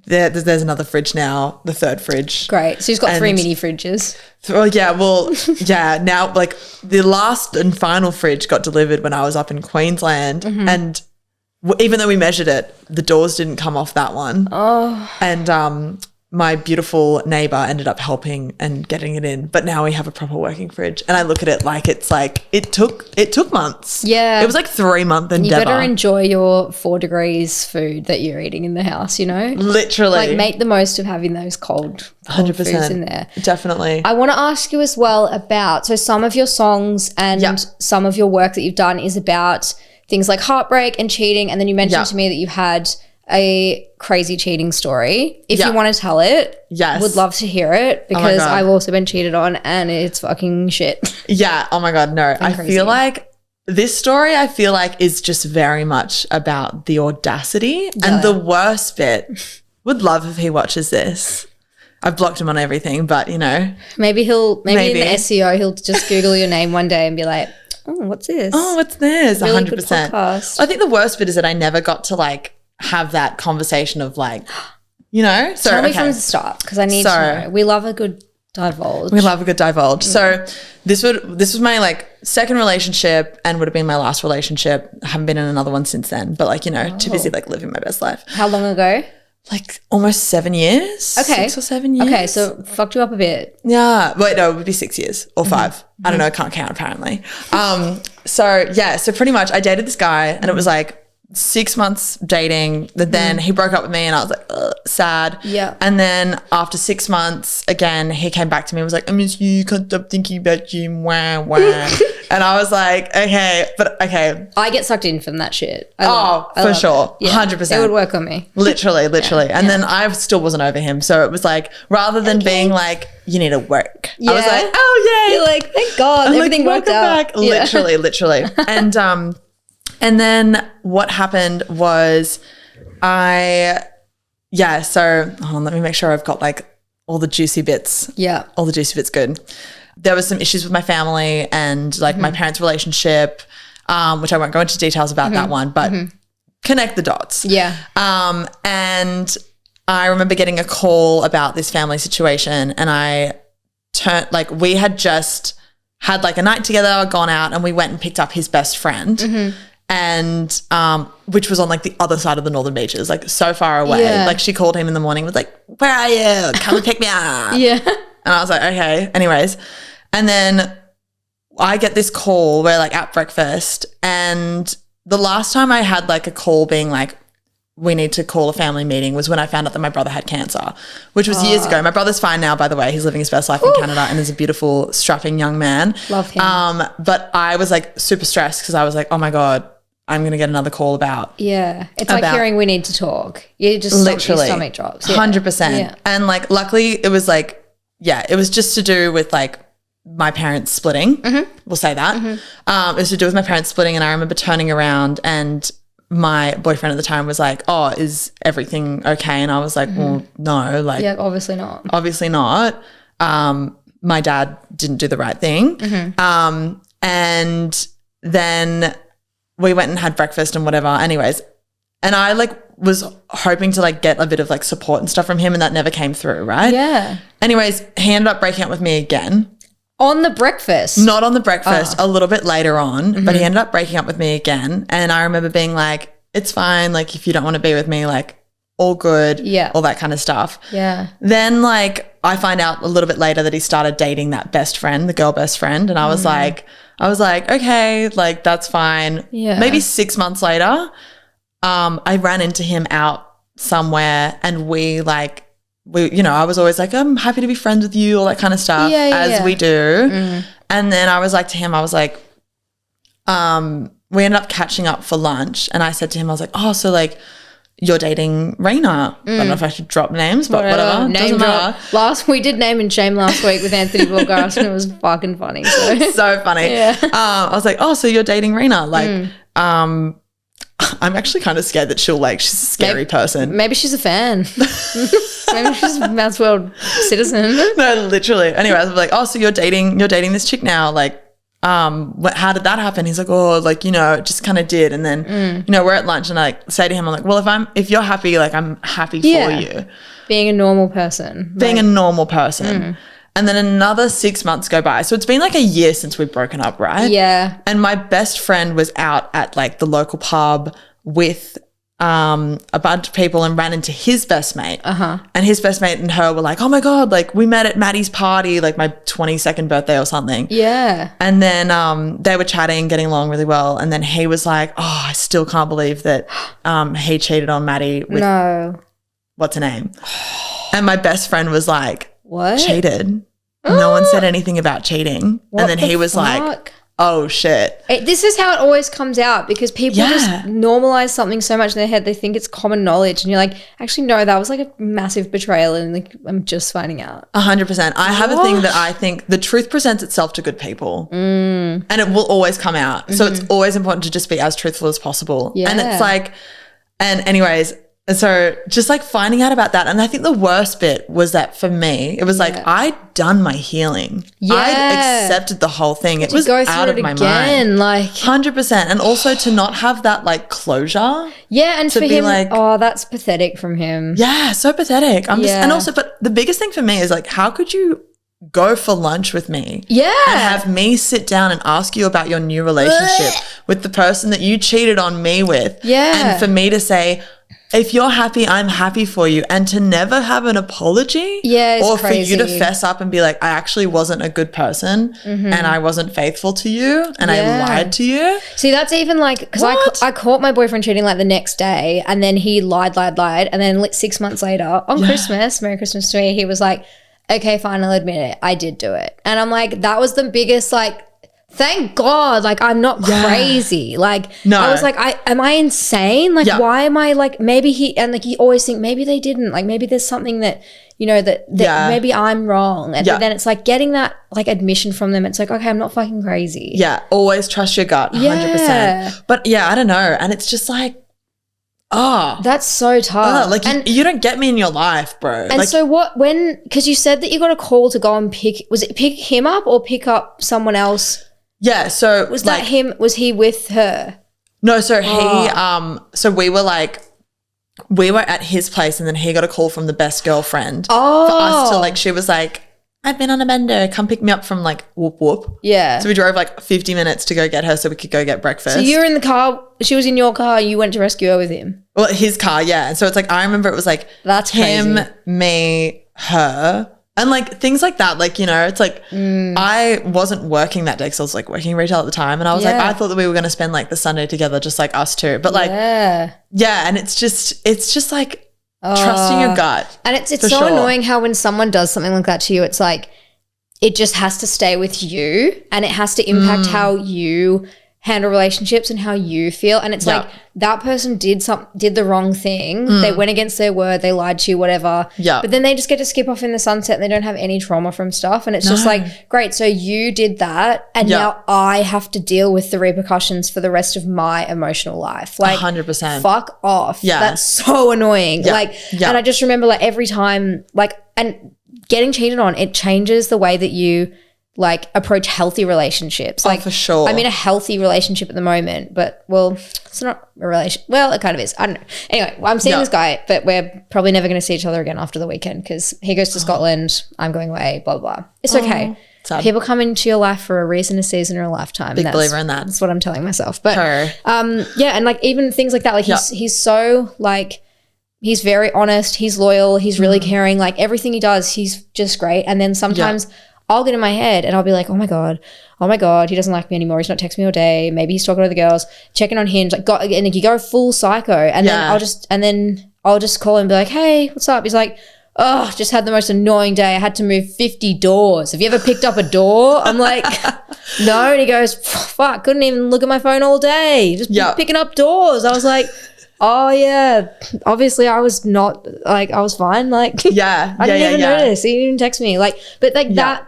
There's another fridge now, the third fridge. Great. So you've got 3 mini fridges. Now like the last and final fridge got delivered when I was up in Queensland and even though we measured it, the doors didn't come off that one. Oh. And my beautiful neighbour ended up helping and getting it in. But now we have a proper working fridge. And I look at it like it's like it took months. Yeah. It was like 3-month endeavour. You better enjoy your 4 degrees food that you're eating in the house, Literally. Like make the most of having those cold 100%. Foods in there. Definitely. I want to ask you as well about, so some of your songs and some of your work that you've done is about things like heartbreak and cheating. And then you mentioned to me that you had a crazy cheating story. If you want to tell it, would love to hear it because I've also been cheated on and it's fucking shit. Yeah. Oh my God. No, I feel like this story is just very much about the audacity and the worst bit. Would love if he watches this. I've blocked him on everything, but maybe in the SEO, he'll just Google your name one day and be like, oh, what's this? Oh, what's this? Really 100%. Good podcast. I think the worst bit is that I never got to like have that conversation of like, So tell me from the start because I need to know. We love a good divulge. So this was my like second relationship and would have been my last relationship. I haven't been in another one since then, but like too busy like living my best life. How long ago? Like almost 7 years. Okay. 6 or 7 years. Okay, so fucked you up a bit. Yeah. Wait, no, it would be 6 years or 5. I don't know. I can't count apparently. So pretty much I dated this guy and it was like 6 months dating, but then he broke up with me and I was like, ugh, sad. Yeah. And then after 6 months, again, he came back to me and was like, I miss you, can't stop thinking about you, wah, wah. And I was like, okay, but okay. I get sucked in from that shit. For sure. Yeah, 100%. It would work on me. Literally. And then I still wasn't over him. So it was like, rather than being like, you need to work. I was like, oh, yay. You're like, thank God, everything worked out. Back. Literally. And then what happened was so hold on, let me make sure I've got like all the juicy bits. Yeah. All the juicy bits good. There was some issues with my family and like my parents' relationship, which I won't go into details about that one, but connect the dots. Yeah. And I remember getting a call about this family situation, and we had just had like a night together, gone out, and we went and picked up his best friend. And which was on like the other side of the northern beaches, like so far away. Yeah. Like she called him in the morning, was like, where are you? Come and pick me up. Yeah. And I was like, okay. Anyways. And then I get this call, we're like at breakfast, and the last time I had like a call being like, we need to call a family meeting was when I found out that my brother had cancer, which was years ago. My brother's fine now, by the way. He's living his best life in Canada and is a beautiful, strapping young man. Love him. But I was like super stressed because I was like, oh my God, I'm going to get another call about. Yeah. It's like hearing we need to talk. You just literally your stomach drops. 100%. Yeah. And like, luckily it was like, it was just to do with like my parents splitting. We'll say that. It was to do with my parents splitting. And I remember turning around and my boyfriend at the time was like, oh, is everything okay? And I was like, well, no. Like, yeah, obviously not. Obviously not. My dad didn't do the right thing. And then we went and had breakfast and whatever. Anyways, and I like was hoping to like get a bit of like support and stuff from him, and that never came through, right? Yeah. Anyways, he ended up breaking up with me again. On the breakfast? Not on the breakfast, a little bit later on, but he ended up breaking up with me again. And I remember being like, it's fine. Like, if you don't want to be with me, like, all good. Yeah. All that kind of stuff. Yeah. Then like I find out a little bit later that he started dating that best friend, the girl best friend. And I was like, okay, like that's fine. Yeah. Maybe 6 months later, I ran into him out somewhere, and I was always like, I'm happy to be friends with you, all that kind of stuff, as we do. And then I was like to him, I was like, we ended up catching up for lunch, and I said to him, I was like, oh, so like you're dating Raina. I don't know if I should drop names, but whatever. Name drop. We did name and shame last week with Anthony Bulgaris, and it was fucking funny. So funny. Yeah. I was like, oh, so you're dating Raina. Like, I'm actually kind of scared that she's a scary person. Maybe she's a fan. Maybe she's a Mouse World citizen. No, literally. Anyways, I was like, oh, so you're dating this chick now. Like, how did that happen? He's like, oh, like, it just kind of did. And then, we're at lunch, and I say to him, I'm like, well, if you're happy, like, I'm happy for you. Being a normal person. And then another 6 months go by. So it's been like a year since we've broken up, right? Yeah. And my best friend was out at like the local pub with a bunch of people and ran into his best mate. And his best mate and her were like, oh my God, like we met at Maddie's party, like my 22nd birthday or something. Yeah. And then they were chatting, getting along really well. And then he was like, oh, I still can't believe that he cheated on Maddie with what's her name? And my best friend was like, what? Cheated. No one said anything about cheating. And then he was like, oh shit. This is how it always comes out, because people just normalize something so much in their head, they think it's common knowledge, and you're like, actually no, that was like a massive betrayal, and like I'm just finding out. 100%. I have a thing that I think the truth presents itself to good people, and it will always come out. So it's always important to just be as truthful as possible. And it's like, and anyways, so just like finding out about that. And I think the worst bit was that for me, it was like I'd done my healing. I'd accepted the whole thing. It was out of my mind. Like 100%. And also to not have that like closure. Yeah. And to for be him, like, oh, that's pathetic from him. Yeah. So pathetic. And also, but the biggest thing for me is like, how could you go for lunch with me and have me sit down and ask you about your new relationship with the person that you cheated on me with? And for me to say, if you're happy, I'm happy for you, and to never have an apology, or crazy. For you to fess up and be like, I actually wasn't a good person, and I wasn't faithful to you, and I lied to you. See, that's even like, because I caught my boyfriend cheating like the next day, and then he lied, and then like 6 months later on Christmas, Merry Christmas to me, he was like, okay, fine, I'll admit it, I did do it. And I'm like, that was the biggest like thank God, like, I'm not crazy. Like, no. I was like, am I insane? Like, why am I like, maybe you always think maybe they didn't. Like, maybe there's something that, you know, that maybe I'm wrong. And but then it's like getting that like admission from them. It's like, okay, I'm not fucking crazy. Yeah. Always trust your gut. 100%. But yeah, I don't know. And it's just like, that's so tough. Like, you don't get me in your life, bro. And like, so because you said that you got a call to go and pick him up or pick up someone else? Yeah. So was that him? Was he with her? No. So so we were at his place, and then he got a call from the best girlfriend for us to like, she was like, I've been on a bender, come pick me up from like whoop whoop. Yeah. So we drove like 50 minutes to go get her so we could go get breakfast. So you were in the car, she was in your car, you went to rescue her with him? Well, his car, yeah. And so it's like, I remember it was like, that's him, crazy. Me, her, and like things like that. Like, you know, it's like I wasn't working that day because I was like working retail at the time. And I was like, I thought that we were going to spend like the Sunday together, just like us two. But like, yeah. And it's just like, trusting your gut. And it's so annoying how when someone does something like that to you, it's like it just has to stay with you and it has to impact how you handle relationships and how you feel. And it's like that person did the wrong thing. They went against their word, they lied to you, whatever. Yeah. But then they just get to skip off in the sunset and they don't have any trauma from stuff. And it's just like, great, so you did that and now I have to deal with the repercussions for the rest of my emotional life. Like 100%. Fuck off. Yeah. That's so annoying. Like, and I just remember like every time, like, and getting cheated on, it changes the way that you like approach healthy relationships. Like, for sure. I'm in a healthy relationship at the moment, but well, it's not a relation. Well, it kind of is. I don't know. Anyway, I'm seeing this guy, but we're probably never going to see each other again after the weekend because he goes to Scotland, I'm going away, blah, blah, blah. It's okay. Sad. People come into your life for a reason, a season, or a lifetime. Big believer in that. That's what I'm telling myself. But yeah, and like even things like that, like he's so like, he's very honest, he's loyal, he's really caring, like everything he does, he's just great. And then sometimes I'll get in my head and I'll be like, oh my God, he doesn't like me anymore. He's not texting me all day. Maybe he's talking to other girls, checking on Hinge, like and you go full psycho. And then I'll just call him and be like, hey, what's up? He's like, oh, just had the most annoying day. I had to move 50 doors. Have you ever picked up a door? I'm like, no. And he goes, fuck, couldn't even look at my phone all day. Just picking up doors. I was like, oh yeah, obviously I was not like, I was fine. Like, I didn't even notice. He didn't even text me. Like, but like that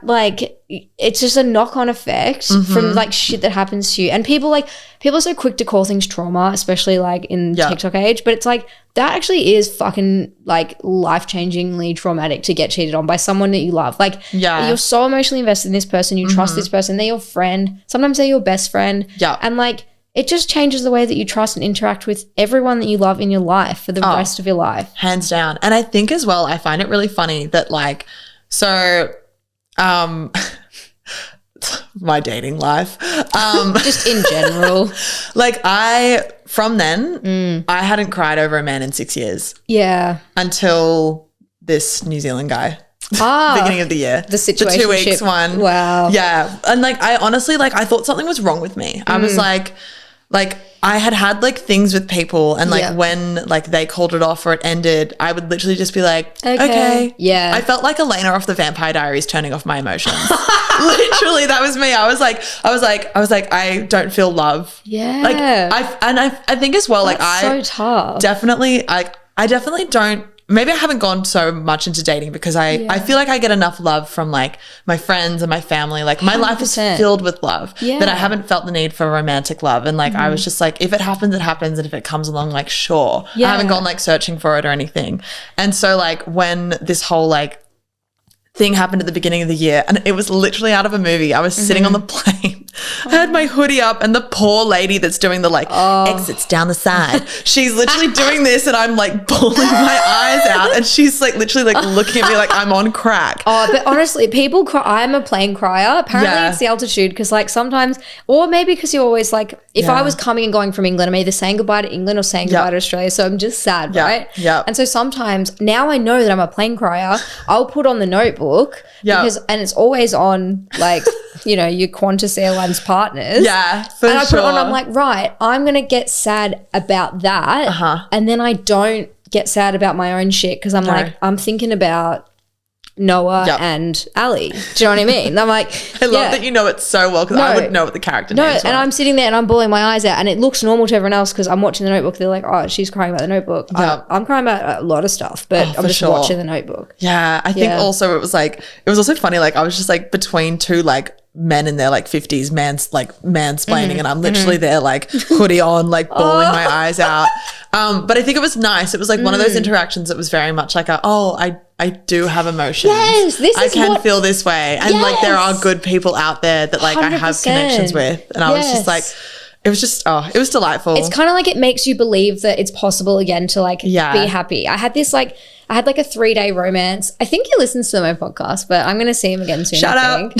like, it's just a knock-on effect from like shit that happens to you. And people are so quick to call things trauma, especially like in TikTok age, but it's like, that actually is fucking like life-changingly traumatic to get cheated on by someone that you love. Like you're so emotionally invested in this person, you trust this person, they're your friend, sometimes they're your best friend. And like, it just changes the way that you trust and interact with everyone that you love in your life for the rest of your life. Hands down. And I think as well, I find it really funny that like, so my dating life. Just in general. Like from then, I hadn't cried over a man in 6 years. Yeah. Until this New Zealand guy. Beginning of the year. The situation. The 2 weeks one. Wow. Yeah. And like, I honestly, like, I thought something was wrong with me. I was like I had like things with people and like when like they called it off or it ended, I would literally just be like, okay. Yeah. I felt like Elena off the Vampire Diaries turning off my emotions. Literally, that was me. I was like, I don't feel love. Yeah. Like I think as well, that's like so tough. Definitely, I definitely don't. Maybe I haven't gone so much into dating because I feel like I get enough love from like my friends and my family. Like my 100%. Life is filled with love that I haven't felt the need for romantic love. And like, I was just like, if it happens, it happens. And if it comes along, like, sure. I haven't gone like searching for it or anything. And so like when this whole like thing happened at the beginning of the year and it was literally out of a movie. I was sitting on the plane. I had my hoodie up and the poor lady that's doing the like exits down the side, she's literally doing this and I'm like bawling my eyes out and she's like literally like looking at me like I'm on crack. Oh, but honestly, people cry. I'm a plane crier. Apparently it's the altitude because like sometimes, or maybe because you're always like, if I was coming and going from England, I'm either saying goodbye to England or saying goodbye to Australia. So I'm just sad, right? Yeah. And so sometimes now I know that I'm a plane crier. I'll put on the Notebook because, and it's always on like, you know, your Qantas Airlines partners. Yeah, for and I put it on, I'm like, right, I'm going to get sad about that. And then I don't get sad about my own shit because I'm like, I'm thinking about Noah and Ali. Do you know what I mean? I'm like, I love that you know it so well because I would know what the character names were. And I'm sitting there and I'm bawling my eyes out and it looks normal to everyone else because I'm watching The Notebook. They're like, oh, she's crying about The Notebook. I'm crying about a lot of stuff, but I'm just watching The Notebook. Yeah, I think also it was also funny. Like I was just like between two like men in their like 50s, mansplaining, and I'm literally there like hoodie on, like bawling my eyes out. But I think it was nice. It was like one of those interactions that was very much like I do have emotions. Yes, I can feel this way. And like there are good people out there that like 100%. I have connections with. And I was just like, it was just, it was delightful. It's kind of like it makes you believe that it's possible again to like be happy. I had like a 3-day romance. I think he listens to my podcast, but I'm going to see him again soon. Shout out.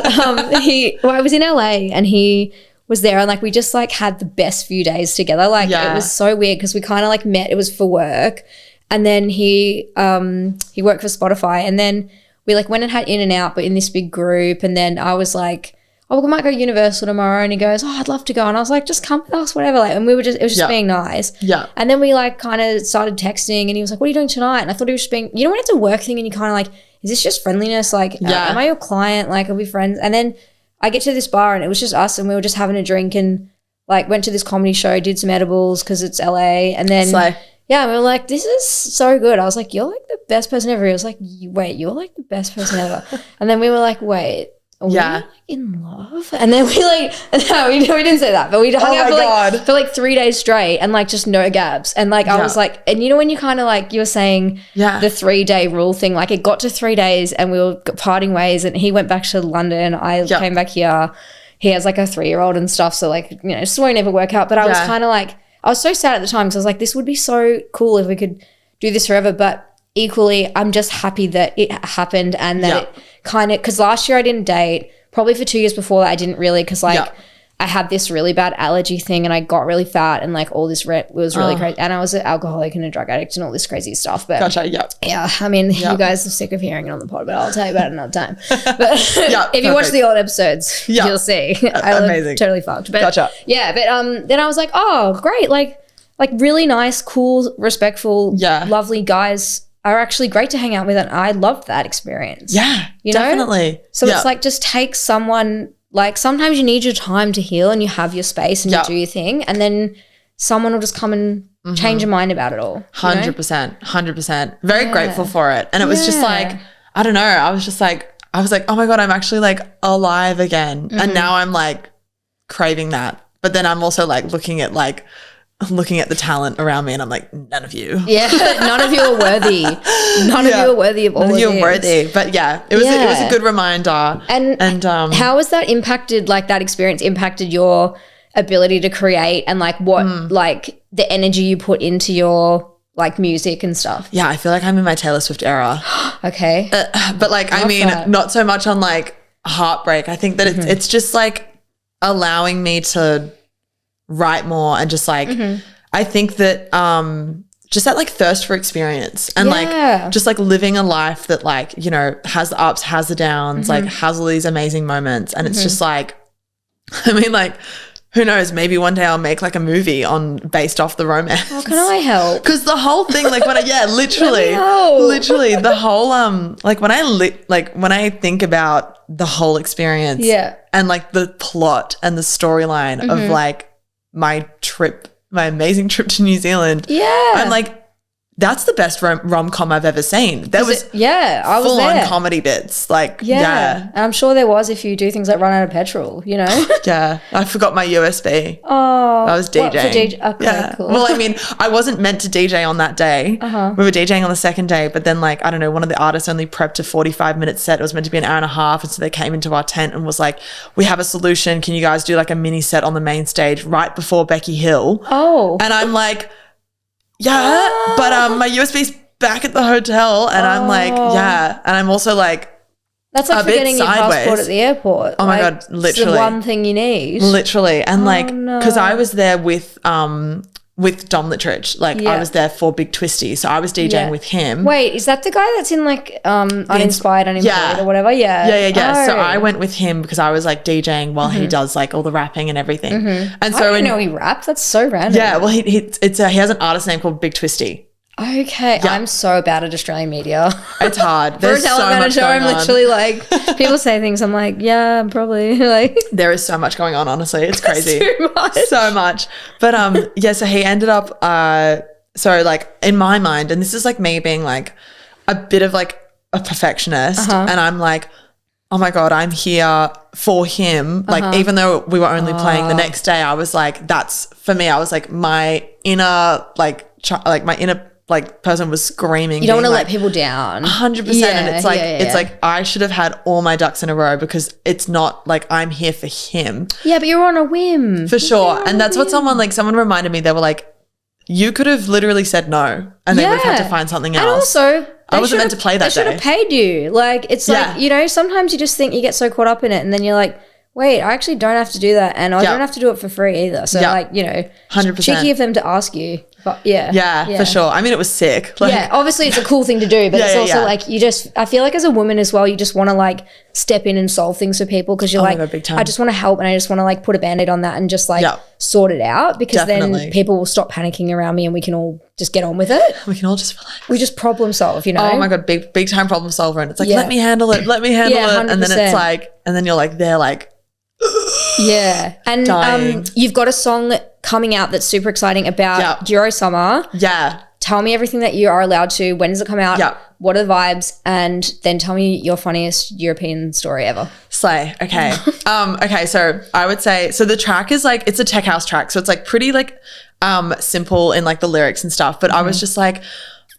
I was in LA and he was there and like we just like had the best few days together. Like it was so weird because we kind of like met. It was for work. And then he worked for Spotify and then we like went and had In-N-Out but in this big group. And then I was like, oh, we might go to Universal tomorrow. And he goes, oh, I'd love to go. And I was like, just come with us, whatever. Like, and it was just being nice. Yeah. And then we like kind of started texting and he was like, what are you doing tonight? And I thought he was just being, you know when it's a work thing and you kind of like, is this just friendliness? Like, am I your client? Like, are we friends? And then I get to this bar and it was just us and we were just having a drink and like went to this comedy show, did some edibles because it's LA. And then... yeah, we were like, this is so good. I was like, you're like the best person ever. He was like, wait, you're like the best person ever. And then we were like, wait, are we like in love? And then we like, no, we didn't say that, but we hung out for like 3 days straight and like just no gaps. And like, I was like, and you know, when you kind of like, you were saying the 3-day rule thing, like it got to 3 days and we were parting ways and he went back to London. I came back here. He has like a 3-year-old and stuff. So like, you know, just won't ever work out. But I was kind of like, I was so sad at the time because I was like, this would be so cool if we could do this forever. But equally, I'm just happy that it happened and that it kind of, because last year I didn't date. Probably for 2 years before that I didn't really because like I had this really bad allergy thing and I got really fat and like all this was really crazy. And I was an alcoholic and a drug addict and all this crazy stuff. But yeah, I mean, you guys are sick of hearing it on the pod, but I'll tell you about it another time. But if you watch the old episodes, you'll see. I look totally fucked. But yeah, but then I was like, oh, great. Like really nice, cool, respectful, lovely guys are actually great to hang out with. And I loved that experience. Yeah, you know? Definitely. So it's like just take someone. Like sometimes you need your time to heal and you have your space and you do your thing and then someone will just come and change your mind about it all. 100%. Very grateful for it. And it was just like, I don't know. I was like, oh my God, I'm actually like alive again. And now I'm like craving that. But then I'm also like looking at the talent around me and I'm like, none of you. Yeah, none of you are worthy. None of you are worthy of all of this. None of you are worthy. But yeah, it was a good reminder. And how has that impacted, like that experience impacted your ability to create and like what, like the energy you put into your like music and stuff? Yeah, I feel like I'm in my Taylor Swift era. Okay. But like, I mean, not so much on like Heartbreak. I think that it's just like allowing me to write more and just like I think that just that like thirst for experience and like just like living a life that like, you know, has the ups, has the downs, like has all these amazing moments. And it's just like, I mean, like, who knows, maybe one day I'll make like a movie based off the romance. How can I help? Because the whole thing, like when literally the whole like when I think about the whole experience and like the plot and the storyline of like my amazing trip to New Zealand. Yeah. I'm like, that's the best rom-com I've ever seen. There was I was full-on comedy bits. Like, And I'm sure there was if you do things like run out of petrol, you know? Yeah. I forgot my USB. Oh. I was DJing. Okay, cool. Well, I mean, I wasn't meant to DJ on that day. We were DJing on the second day, but then like, I don't know, one of the artists only prepped a 45-minute set. It was meant to be an hour and a half. And so they came into our tent and was like, we have a solution. Can you guys do like a mini set on the main stage right before Becky Hill? Oh. And I'm like, yeah, but my USB's back at the hotel and I'm like, and I'm also like, that's like forgetting your passport at the airport. Oh my God, literally. It's the one thing you need. Literally. And like, because I was there with Dom Littridge. Like I was there for Big Twisty. So I was DJing with him. Wait, is that the guy that's in like Uninspired, Unemployed or whatever? Yeah. Oh. So I went with him because I was like DJing while he does like all the rapping and everything. And so I didn't know he raps. That's so random. Yeah. Well, he has an artist name called Big Twisty. Okay. Yeah. I'm so bad at Australian media. It's hard. For a There's so talent much manager, going I'm on. literally like, people say things, I'm like, yeah, probably. Like, There is so much going on, honestly. It's crazy. too much. So much. But yeah, so he ended up so like in my mind, and this is like me being like a bit of like a perfectionist, and I'm like, oh my God, I'm here for him. Like, even though we were only playing the next day, I was like, that's for me. I was like, my inner like my inner like person was screaming. You don't want to like, let people down. 100%. And it's like it's like I should have had all my ducks in a row, because it's not like I'm here for him. Yeah, but you're on a whim. For sure. And that's what someone reminded me. They were like, you could have literally said no, and they would have had to find something else. And also, I wasn't meant to play that day. They should have paid you. Like, it's like, you know, sometimes you just think you get so caught up in it, and then you're like, wait, I actually don't have to do that, and I don't have to do it for free either. So like, you know, 100%. cheeky of them to ask you. But yeah, for sure. I mean, it was sick. Like, yeah, obviously it's a cool thing to do, but it's also like I feel like as a woman as well, you just want to like step in and solve things for people, because you're like, big time. I just want to help, and I just want to like put a Band-Aid on that and just like sort it out, because then people will stop panicking around me and we can all just get on with it. We can all just relax. We just problem solve, you know? Oh my God, big time problem solver. And it's like, let me handle it. Let me handle it. 100%. And then it's like, and then you're like, they're like, yeah. And dying. You've got a song coming out that's super exciting about Euro Summer. Yeah. Tell me everything that you are allowed to. When does it come out? Yeah. What are the vibes? And then tell me your funniest European story ever. Slay. Okay. Okay. So I would say, so the track is like, it's a tech house track. So it's like pretty like simple in like the lyrics and stuff. But I was just like,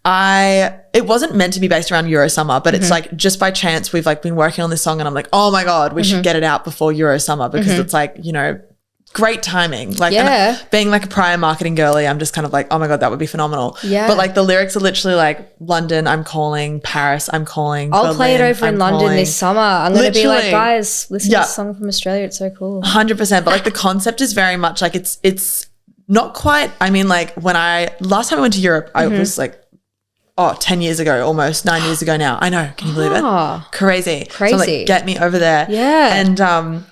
it wasn't meant to be based around Euro Summer, but it's like just by chance we've like been working on this song, and I'm like, oh my God, we should get it out before Euro Summer, because it's like, you know, great timing. Like, and being like a prior marketing girly, I'm just kind of like, oh my God, that would be phenomenal. Yeah. But like the lyrics are literally like, London, I'm calling. Paris, I'm calling. I'll Berlin, play it over in London calling. this summer. I'm going to be like, guys, listen to this song from Australia. It's so cool. 100%. But like the concept is very much like it's not quite, I mean, like last time I went to Europe, I was like, 10 years ago, almost 9 years ago now. I know. Can you believe it? Crazy. So I'm like, get me over there. Yeah. And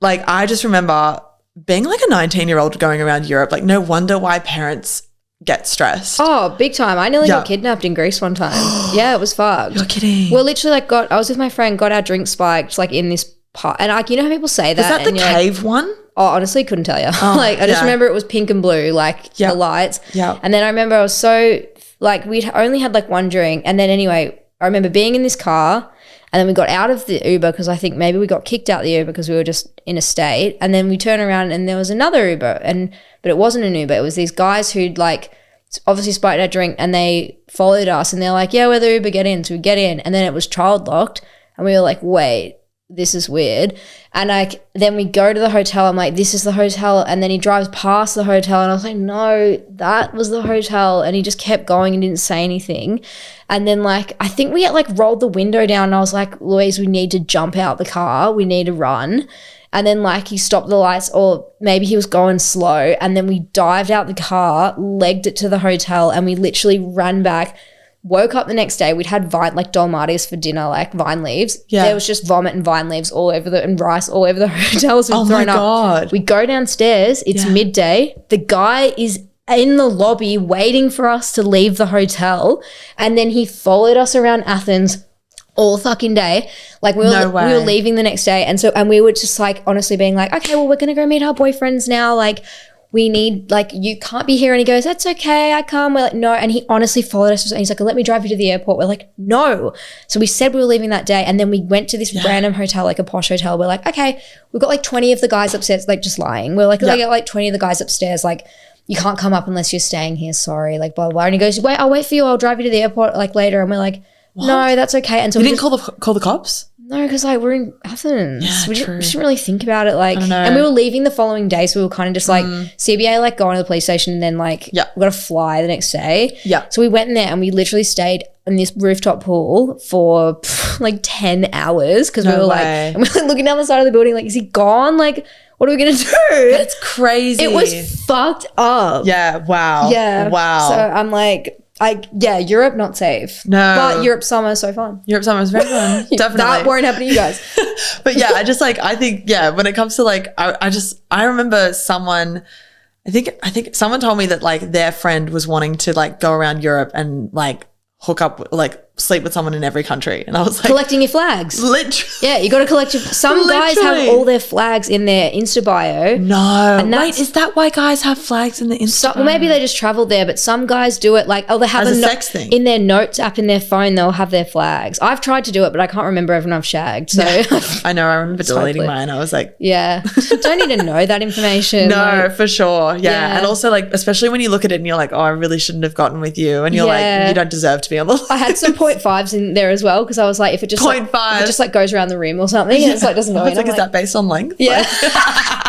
like, I just remember being like a 19-year-old going around Europe, like no wonder why parents get stressed. Oh, big time. I nearly got kidnapped in Greece one time. Yeah, it was fucked. You're kidding. Well, literally I was with my friend, got our drink spiked like in this part. And like, you know how people say that? Was that the cave one? Oh, honestly, couldn't tell you. Like, I just remember it was pink and blue, like the lights. Yeah. And then I remember I was so, like, we'd only had like one drink. And then anyway, I remember being in this car, and then we got out of the Uber, because I think maybe we got kicked out the Uber because we were just in a state. And then we turned around and there was another Uber, but it wasn't an Uber. It was these guys who'd like obviously spiked our drink, and they followed us, and they're like, yeah, we're the Uber, get in. So we get in, and then it was child locked, and we were like, wait, this is weird. And like, then we go to the hotel. I'm like, this is the hotel. And then he drives past the hotel, and I was like, no, that was the hotel. And he just kept going and didn't say anything. And then like, I think we had like rolled the window down, and I was like, Louise, we need to jump out the car. We need to run. And then like he stopped the lights, or maybe he was going slow. And then we dived out the car, legged it to the hotel, and we literally ran back. Woke up the next day, we'd had like dolmades for dinner, like vine leaves. Yeah. There was just vomit and vine leaves all over and rice all over the hotels. Oh my God. We go downstairs, it's midday. The guy is in the lobby waiting for us to leave the hotel. And then he followed us around Athens all fucking day. Like we were leaving the next day. And we were just like honestly being like, okay, well, we're going to go meet our boyfriends now. Like, we need, like, you can't be here. And he goes, that's okay, I come. We're like, no. And he honestly followed us. And he's like, let me drive you to the airport. We're like, no. So we said we were leaving that day. And then we went to this random hotel, like a posh hotel. We're like, okay, we've got like 20 of the guys upstairs, like just lying. We're like, I get like 20 of the guys upstairs. Like, you can't come up unless you're staying here. Sorry. Like, blah, blah, blah. And he goes, wait, I'll wait for you. I'll drive you to the airport like later. And we're like, no, that's okay. And so you didn't call the cops? No, because like we're in Athens. Yeah, we didn't really think about it. Like, and we were leaving the following day, so we were kind of just like CBA, like going to the police station, and then like we got to fly the next day. Yeah. So we went in there and we literally stayed in this rooftop pool for like 10 hours because we were like, and we were looking down the side of the building, like, is he gone? Like, what are we gonna do? That's crazy. It was fucked up. Yeah. Wow. Yeah. Wow. So I'm like, Europe not safe. No. But Europe summer so fun. Europe summer is very fun. Definitely. That won't happen to you guys. But yeah, I just like, I think, yeah, when it comes to like, I remember someone, I think someone told me that like their friend was wanting to like go around Europe and like hook up, like sleep with someone in every country. And I was like, collecting your flags. Literally. Yeah, you got to collect your, some guys have all their flags in their Insta bio. No. And wait, is that why guys have flags in the Insta bio? Well, maybe they just traveled there, but some guys do it like, oh, they have as a sex thing. In their notes app in their phone, they'll have their flags. I've tried to do it, but I can't remember everyone I've shagged. So I know, I remember deleting mine. I was like, yeah, don't need to know that information. No, like, for sure. Yeah. And also like, especially when you look at it and you're like, oh, I really shouldn't have gotten with you. And you're like, you don't deserve to be on the list. I had some 0.5s in there as well, because I was like, if it just 0.5, like, it just like goes around the rim or something, and it's like doesn't go in. Like, is that based on length? Yeah,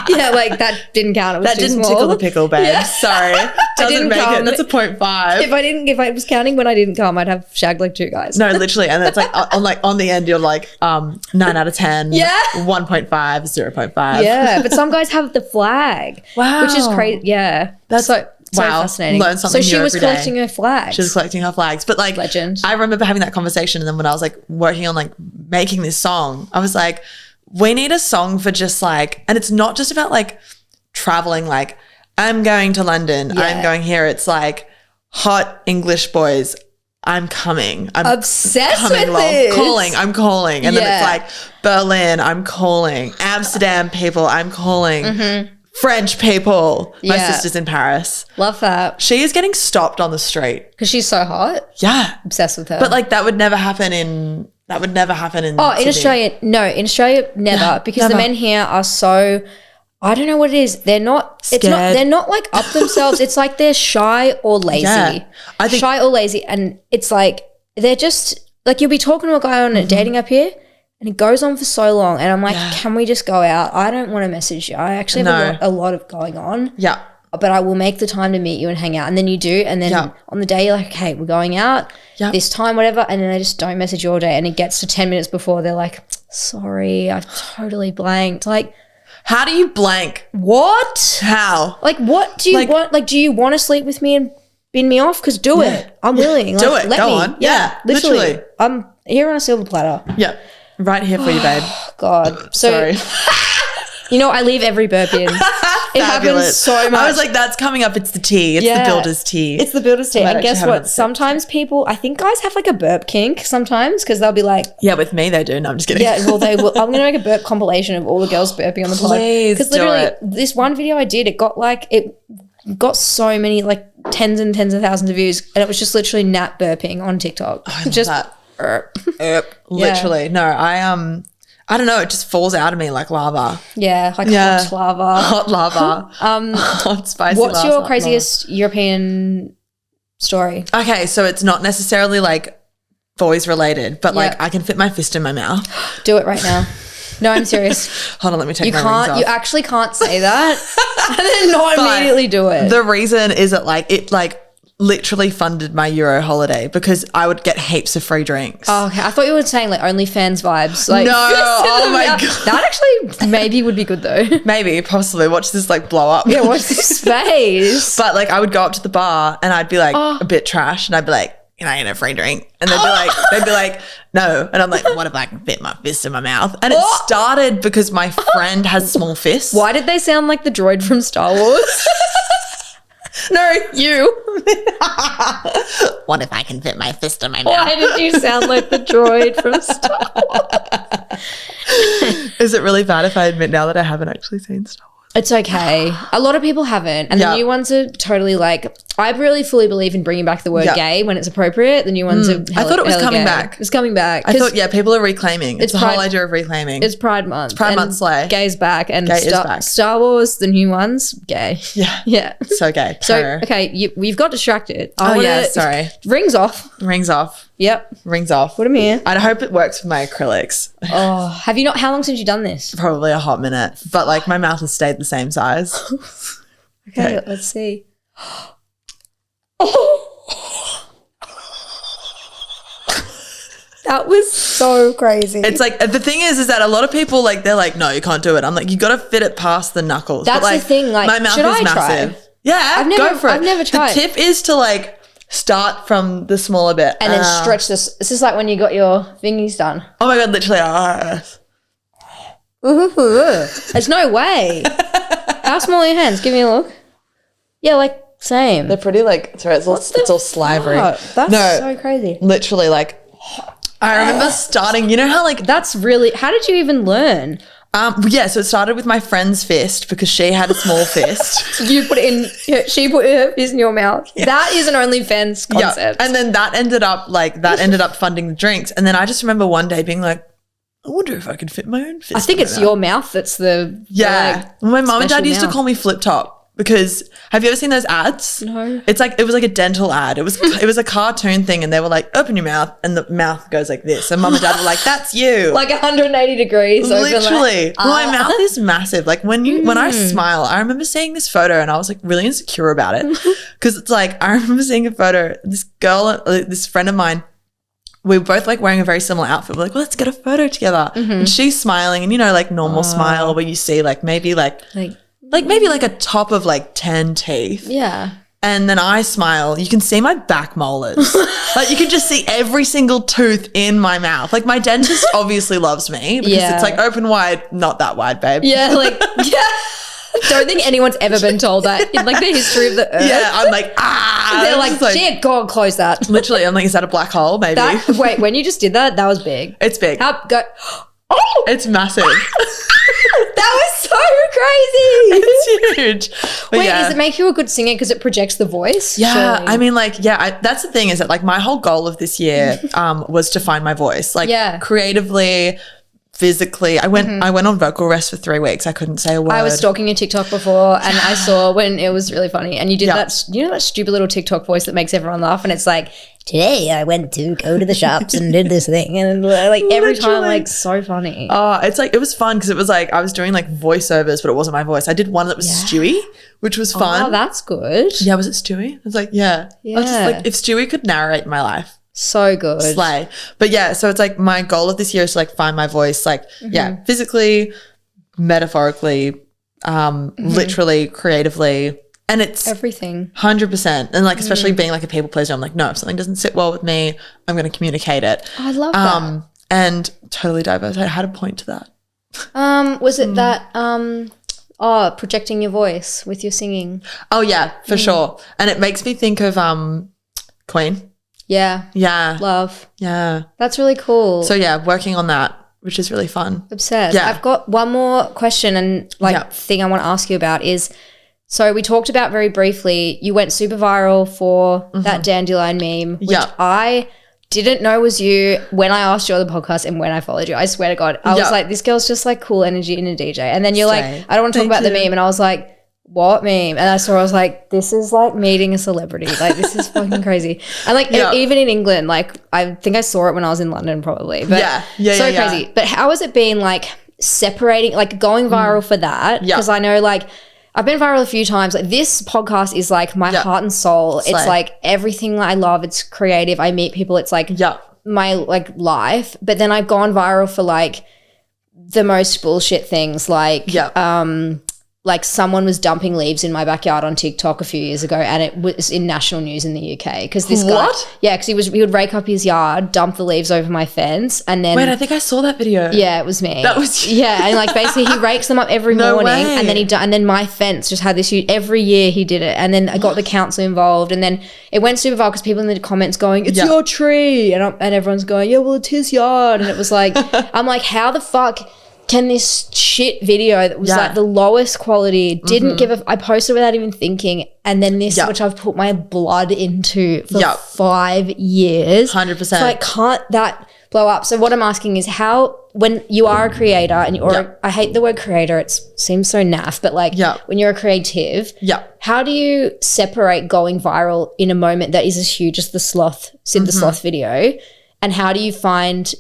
yeah, like that didn't count. It was that too didn't small. tickle the pickle, babe. Yeah. Sorry, doesn't make come. it. That's a 0.5. If I was counting when I didn't come, I'd have shagged like 2 guys. No, literally, and it's like on the end, you're like 9 out of 10. Yeah, 1.5, 0.5. Yeah, but some guys have the flag. Wow, which is crazy. Yeah, that's so fascinating. Learn something. So she was collecting her flags. She was collecting her flags. But like, legend. I remember having that conversation, and then when I was like working on like making this song, I was like, we need a song for just like, and it's not just about like traveling, like I'm going to London, I'm going here. It's like hot English boys, I'm coming. I'm obsessed with this. I'm calling. And then it's like Berlin, I'm calling. Amsterdam people, I'm calling. Mm-hmm. French people. My sister's in Paris. Love that. She is getting stopped on the street. Because she's so hot? Yeah. Obsessed with her. But like that would never happen in in Australia. No, in Australia, never. Because the men here are so, I don't know what it is. They're not scared. They're not like up themselves. It's like they're shy or lazy. Yeah. I think shy or lazy. And it's like they're just like, you'll be talking to a guy on a dating app here, and it goes on for so long. And I'm like, can we just go out? I don't want to message you. I actually have a lot of going on. Yeah. But I will make the time to meet you and hang out. And then you do. And then on the day, you're like, okay, we're going out this time, whatever. And then they just don't message you all day. And it gets to 10 minutes before, they're like, sorry, I've totally blanked. Like, how do you blank? What? How? Like, what do you want? Like, do you want to sleep with me and bin me off? Because do it. I'm willing. Do it. Go on. Yeah, literally. I'm here on a silver platter. Yeah. Right here for you, babe. God. So, sorry. You know, I leave every burp in. It happens so much. I was like, that's coming up. It's the tea. It's the builder's tea. It's the builder's tea. And guess what? Sometimes people, I think guys have like a burp kink sometimes, because they'll be like. Yeah, with me they do. No, I'm just kidding. Yeah, well, they will. I'm going to make a burp compilation of all the girls burping on the pod. Please do it. Because literally, this one video I did, it got so many, like tens and tens of thousands of views. And it was just literally Nat burping on TikTok. Oh, I love that. Literally. No, I don't know. It just falls out of me like lava. Yeah, like hot lava. Hot lava. Hot spicy what's your craziest European story? Okay, so it's not necessarily like boys related, but like I can fit my fist in my mouth. Do it right now. No, I'm serious. Hold on, let me take my rings off. You actually can't say that and then not immediately do it. The reason is that like it like literally funded my Euro holiday because I would get heaps of free drinks. Oh, okay. I thought you were saying like OnlyFans vibes. Like, no, oh my God. That actually maybe would be good though. Maybe, possibly. Watch this like blow up. Yeah, watch this space. But like I would go up to the bar and I'd be like a bit trash and I'd be like, can I get a free drink? And they'd be like, no. And I'm like, what if I can fit my fist in my mouth? And it started because my friend has small fists. Why did they sound like the droid from Star Wars? No, you. What if I can fit my fist in my mouth? Why did you sound like the droid from Star Wars? Is it really bad if I admit now that I haven't actually seen Star Wars? It's okay. A lot of people haven't. And the new ones are totally like, I really fully believe in bringing back the word gay when it's appropriate. The new ones are I thought it was coming back. It's coming back. I thought, people are reclaiming. It's the whole idea of reclaiming. It's Pride Month. It's Pride Month slay. Gay's back. And gay is back. Star Wars, the new ones, gay. Yeah. Yeah. So gay. So, okay, we've got distracted. Sorry. Rings off. Rings off. Yep. Rings off. Put them here. I hope it works with my acrylics. Oh, have you not? How long since you've done this? Probably a hot minute, but like my mouth has stayed the same size. Okay, let's see. That was so crazy. It's like, the thing is that a lot of people like, they're like, no, you can't do it. I'm like, you got to fit it past the knuckles. That's but, like, the thing. Like, my mouth is massive. Try? Yeah, go for it. I've never tried. The tip is to like start from the smaller bit and then stretch this. This is like when you got your thingies done. Oh my God, literally. There's no way. How small are your hands? Give me a look. Yeah, like same. They're pretty like, sorry, it's all slivery. That's so crazy. Literally like, I remember starting, you know how like, that's really, how did you even learn? Yeah, so it started with my friend's fist because she had a small fist. You put it in, she put her fist in your mouth. Yeah. That is an OnlyFans concept. Yeah. And then that ended up funding the drinks. And then I just remember one day being like, I wonder if I could fit my own fist. I think it's your mouth that's the my mum and dad used to call me Flip Top. Because have you ever seen those ads? No. It's like, it was like a dental ad. It was a cartoon thing and they were like, open your mouth and the mouth goes like this. And mum and dad were like, that's you. Like 180 degrees. Literally. My mouth is massive. Like when I smile, I remember seeing this photo and I was like really insecure about it. Because it's like, I remember seeing a photo, this girl, this friend of mine, we were both like wearing a very similar outfit. We're like, well, let's get a photo together. And she's smiling and you know, like normal smile where you see like maybe like maybe like a top of like 10 teeth. Yeah. And then I smile. You can see my back molars. Like you can just see every single tooth in my mouth. Like my dentist obviously loves me because it's like open wide, not that wide, babe. Yeah, like, yeah. Don't think anyone's ever been told that in like the history of the earth. Yeah, I'm like, ah. They're like, dear God, close that. Literally, I'm like, is that a black hole? Maybe. Wait, when you just did that, that was big. It's big. Oh! It's massive. That was so crazy. It's huge. But wait, does it make you a good singer because it projects the voice? Yeah, surely? I mean, like, that's the thing is that like my whole goal of this year was to find my voice, like creatively, physically. I went on vocal rest for 3 weeks. I couldn't say a word. I was stalking your TikTok before and I saw when it was really funny and you did that, you know that stupid little TikTok voice that makes everyone laugh and it's like, today I went to go to the shops and did this thing and like every time like so funny. Oh, it's like, it was fun because it was like I was doing like voiceovers but it wasn't my voice. I did one that was Stewie, which was fun. Oh, that's good. Yeah, was it Stewie? I was like, I was just like, if Stewie could narrate my life. So good. Slay. But yeah, so it's like my goal of this year is to like find my voice, like, physically, metaphorically, literally, creatively. And it's everything. 100%. And like, especially being like a people pleaser, I'm like, no, if something doesn't sit well with me, I'm going to communicate it. Oh, I love that. And totally diverse. I had a point to that. Was it that, projecting your voice with your singing? Oh yeah, for sure. And it makes me think of Queen. Yeah. Yeah. Love. Yeah. That's really cool. So yeah, working on that, which is really fun. Obsessed. Yeah. I've got one more question and thing I want to ask you about is, so we talked about very briefly, you went super viral for that dandelion meme, which I didn't know was you when I asked you on the podcast and when I followed you. I swear to God. I was like, this girl's just like cool energy in a DJ. And then you're like, I don't want to talk about the meme. And I was like, what meme? And I was like, this is like meeting a celebrity. Like, this is fucking crazy. And like, even in England, like, I think I saw it when I was in London probably. But so crazy. But how has it been like separating, like going viral for that? Because I know like, I've been viral a few times. Like this podcast is like my heart and soul. Slay. It's like everything I love. It's creative. I meet people. It's like my like life. But then I've gone viral for like the most bullshit things like someone was dumping leaves in my backyard on TikTok a few years ago and it was in national news in the UK because this guy, because he would rake up his yard, dump the leaves over my fence and then. Wait, I think I saw that video. Yeah, it was me. That was and like basically he rakes them up every morning and then and then my fence just had this huge, every year he did it and then I got the council involved and then it went super viral because people in the comments going, it's your tree and everyone's going, yeah, well it's his yard and it was like, I'm like, how the fuck can this shit video that was like the lowest quality, didn't give I posted without even thinking, and then this, which I've put my blood into for 5 years. 100%. So like, can't that blow up? So what I'm asking is how, when you are a creator and you're, I hate the word creator, it seems so naff, but like when you're a creative, how do you separate going viral in a moment that is as huge as the sloth, Sid the Sloth video, and how do you find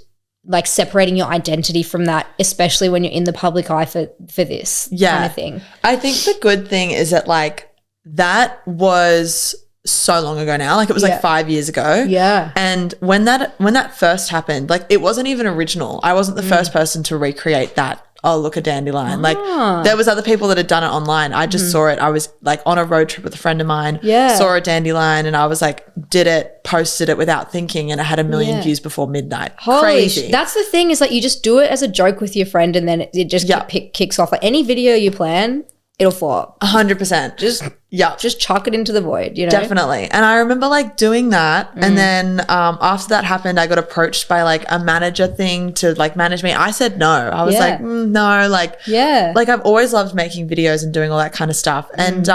like separating your identity from that, especially when you're in the public eye for this kind of thing? I think the good thing is that like that was so long ago now. Like it was like 5 years ago. Yeah. And when that first happened, like it wasn't even original. I wasn't the first person to recreate that. Oh, look, a dandelion. Like there was other people that had done it online. I just saw it. I was like on a road trip with a friend of mine, saw a dandelion and I was like, did it, posted it without thinking and it had 1 million views before midnight. Crazy. That's the thing is like you just do it as a joke with your friend and then it just kicks off. Like any video you plan, it'll flop. 100%. Just chuck it into the void, you know? Definitely. And I remember like doing that. And then after that happened, I got approached by like a manager thing to like manage me. I said no. I was like, no, like, like I've always loved making videos and doing all that kind of stuff. And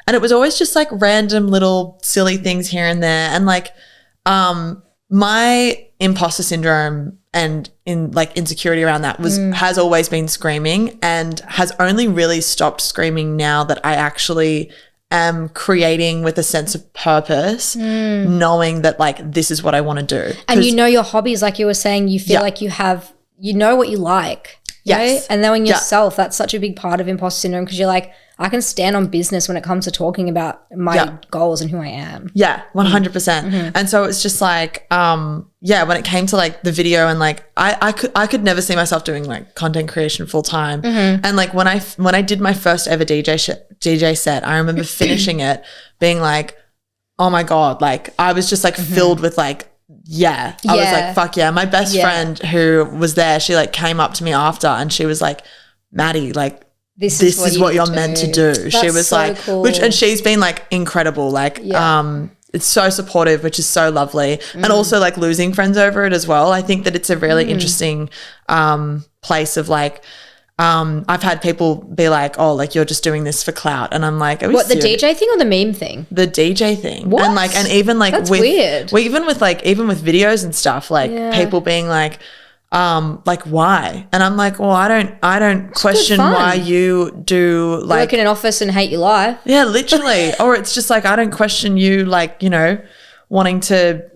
it was always just like random little silly things here and there. And like my imposter syndrome and in like insecurity around that has always been screaming, and has only really stopped screaming now that I actually am creating with a sense of purpose, knowing that like this is what I want to do. And you know your hobbies, like you were saying, you feel like you know what you like. Yes. Right? And knowing yourself, that's such a big part of imposter syndrome, because you're like, I can stand on business when it comes to talking about my goals and who I am. Yeah, 100%. And so it's just like, when it came to like the video and like, I could never see myself doing like content creation full time. And like when I did my first ever DJ set, I remember finishing it being like, oh my God, like I was just like filled with like, I was like, fuck yeah. My best friend who was there, she like came up to me after and she was like, Maddy, like, this is what you're meant to do. That's she was so like, cool. and she's been like incredible. Like, it's so supportive, which is so lovely. And also like losing friends over it as well. I think that it's a really interesting place of like, I've had people be like, oh, like you're just doing this for clout. And I'm like, what, the DJ thing or the meme thing? The DJ thing. What? And like, and even like that's weird. Well, even with videos and stuff, like people being like why? And I'm like, well, I don't question why you do like work in an office and hate your life. Yeah, literally. Or it's just like, I don't question you like, you know, wanting to,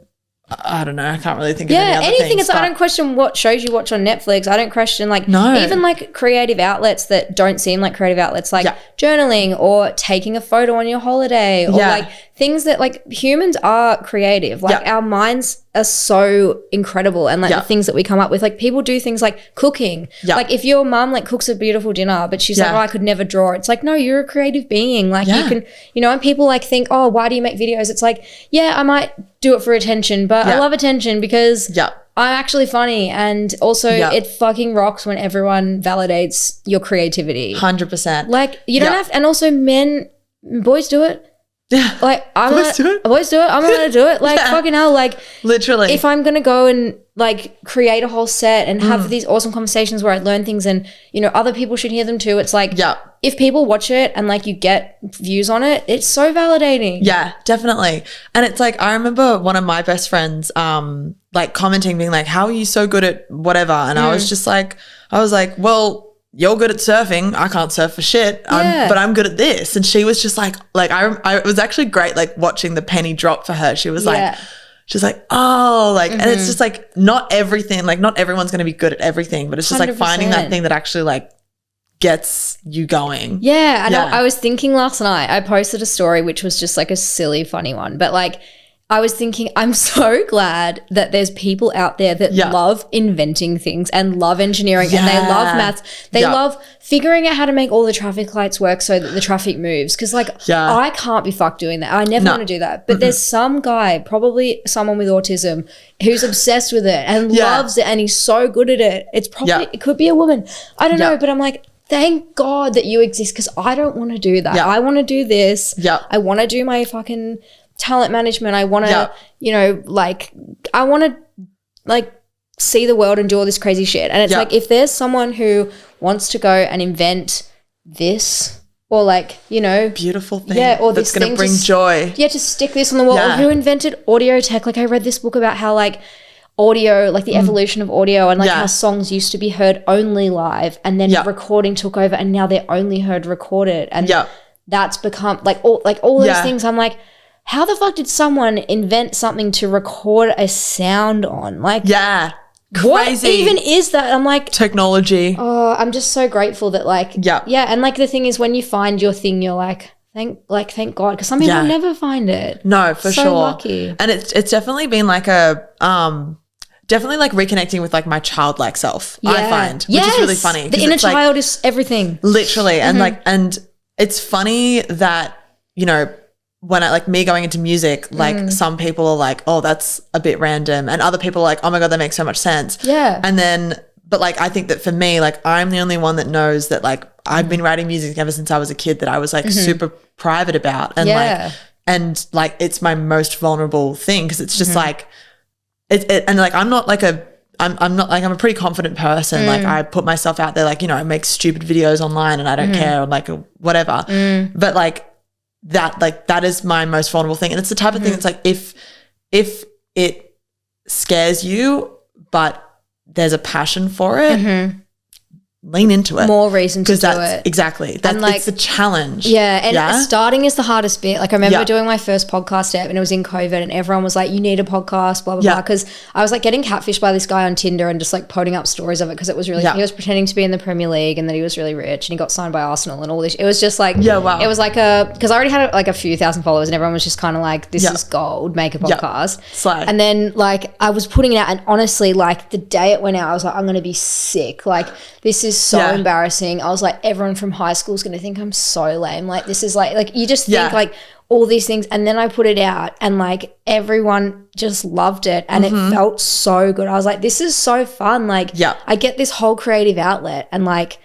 I don't know, I can't really think of any other anything. things, It's I don't question what shows you watch on Netflix. I don't question like even like creative outlets that don't seem like creative outlets, like journaling or taking a photo on your holiday or like things that like humans are creative. Like our minds are so incredible, and like the things that we come up with, like people do things like cooking. Like if your mum like cooks a beautiful dinner but she's like, oh, I could never draw. It's like, no, you're a creative being. Like you can, you know, and people like think, oh, why do you make videos? It's like, I might do it for attention, but I love attention because I'm actually funny, and also it fucking rocks when everyone validates your creativity. 100%. Like you don't have, and also boys do it. Yeah. Like boys do it. I'm gonna do it. Like fucking hell. Like literally, if I'm gonna go and like create a whole set and have these awesome conversations where I learn things, and you know other people should hear them too. It's like if people watch it and like you get views on it, it's so validating. Yeah, definitely. And it's like, I remember one of my best friends like commenting, being like, how are you so good at whatever? And I was like, well, you're good at surfing. I can't surf for shit, but I'm good at this. And she was just like it was actually great, like watching the penny drop for her. She was like, she's like, oh, like, and it's just like, not everything, like not everyone's going to be good at everything, but it's just 100%. Like finding that thing that actually like gets you going. Yeah. And I was thinking last night, I posted a story, which was just like a silly, funny one, but like, I was thinking, I'm so glad that there's people out there that love inventing things and love engineering and they love maths. They love figuring out how to make all the traffic lights work so that the traffic moves. Because like I can't be fucked doing that. I never want to do that. But there's some guy, probably someone with autism, who's obsessed with it and loves it, and he's so good at it. It's probably it could be a woman. I don't know, but I'm like, thank God that you exist, because I don't want to do that. I want to do this. I want to do my fucking talent management. I want to, you know, like I want to like see the world and do all this crazy shit. And it's like, if there's someone who wants to go and invent this or like, you know, beautiful thing or that's going to bring joy. Yeah, to stick this on the wall. Or who invented audio tech? Like I read this book about how like audio, like the evolution of audio, and like how songs used to be heard only live, and then recording took over, and now they're only heard recorded. And that's become like all those things. I'm like, how the fuck did someone invent something to record a sound on? Like, crazy. What even is that? I'm like, technology. Oh, I'm just so grateful that like, and like the thing is, when you find your thing, you're like, thank God, because some people never find it. No, for so sure. Lucky. And it's definitely been like a definitely like reconnecting with like my childlike self. I find, which is really funny. The inner child is everything, literally, and like, and it's funny that, you know, when I like me going into music, like some people are like, oh, that's a bit random, and other people are like, oh my God, that makes so much sense. And then, but like, I think that for me, like I'm the only one that knows that like I've been writing music ever since I was a kid that I was like super private about. And like it's my most vulnerable thing because it's just like and like I'm not like I'm a pretty confident person. Like I put myself out there, like, you know, I make stupid videos online and I don't care, or like whatever. But like that is my most vulnerable thing. And it's the type of thing that's like if it scares you, but there's a passion for it, lean into it. More reason to do it. Exactly. That's like, it's a challenge. Yeah. And starting is the hardest bit. Like I remember doing my first podcast app and it was in COVID and everyone was like, you need a podcast, blah, blah, blah. Because I was like getting catfished by this guy on Tinder and just like putting up stories of it because it was really, he was pretending to be in the Premier League and that he was really rich and he got signed by Arsenal and all this. It was just like, it was like because I already had like a few thousand followers and everyone was just kind of like, this is gold, make a podcast. And then like I was putting it out and honestly like the day it went out, I was like, I'm going to be sick. Like this is so embarrassing. I was like, everyone from high school is going to think I'm so lame. Like this is like you just think like all these things. And then I put it out and like everyone just loved it and it felt so good. I was like, this is so fun. Like I get this whole creative outlet and like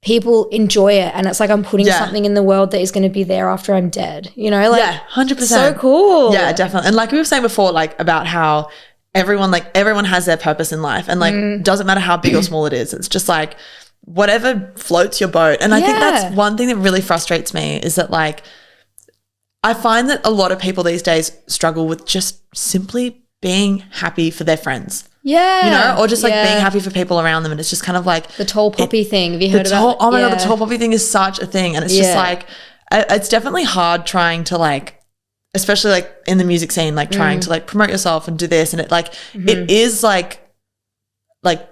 people enjoy it. And it's like I'm putting something in the world that is going to be there after I'm dead. You know, like 100%. So cool. Yeah, definitely. And like we were saying before, like about how everyone has their purpose in life and like doesn't matter how big or small it is. It's just like whatever floats your boat. And I think that's one thing that really frustrates me is that like I find that a lot of people these days struggle with just simply being happy for their friends. Yeah. You know, or just like being happy for people around them. And it's just kind of like the tall poppy thing. Have you heard about Oh my God, the tall poppy thing is such a thing. And it's just like it's definitely hard trying to like, especially like in the music scene, like trying to like promote yourself and do this. And it like, it is like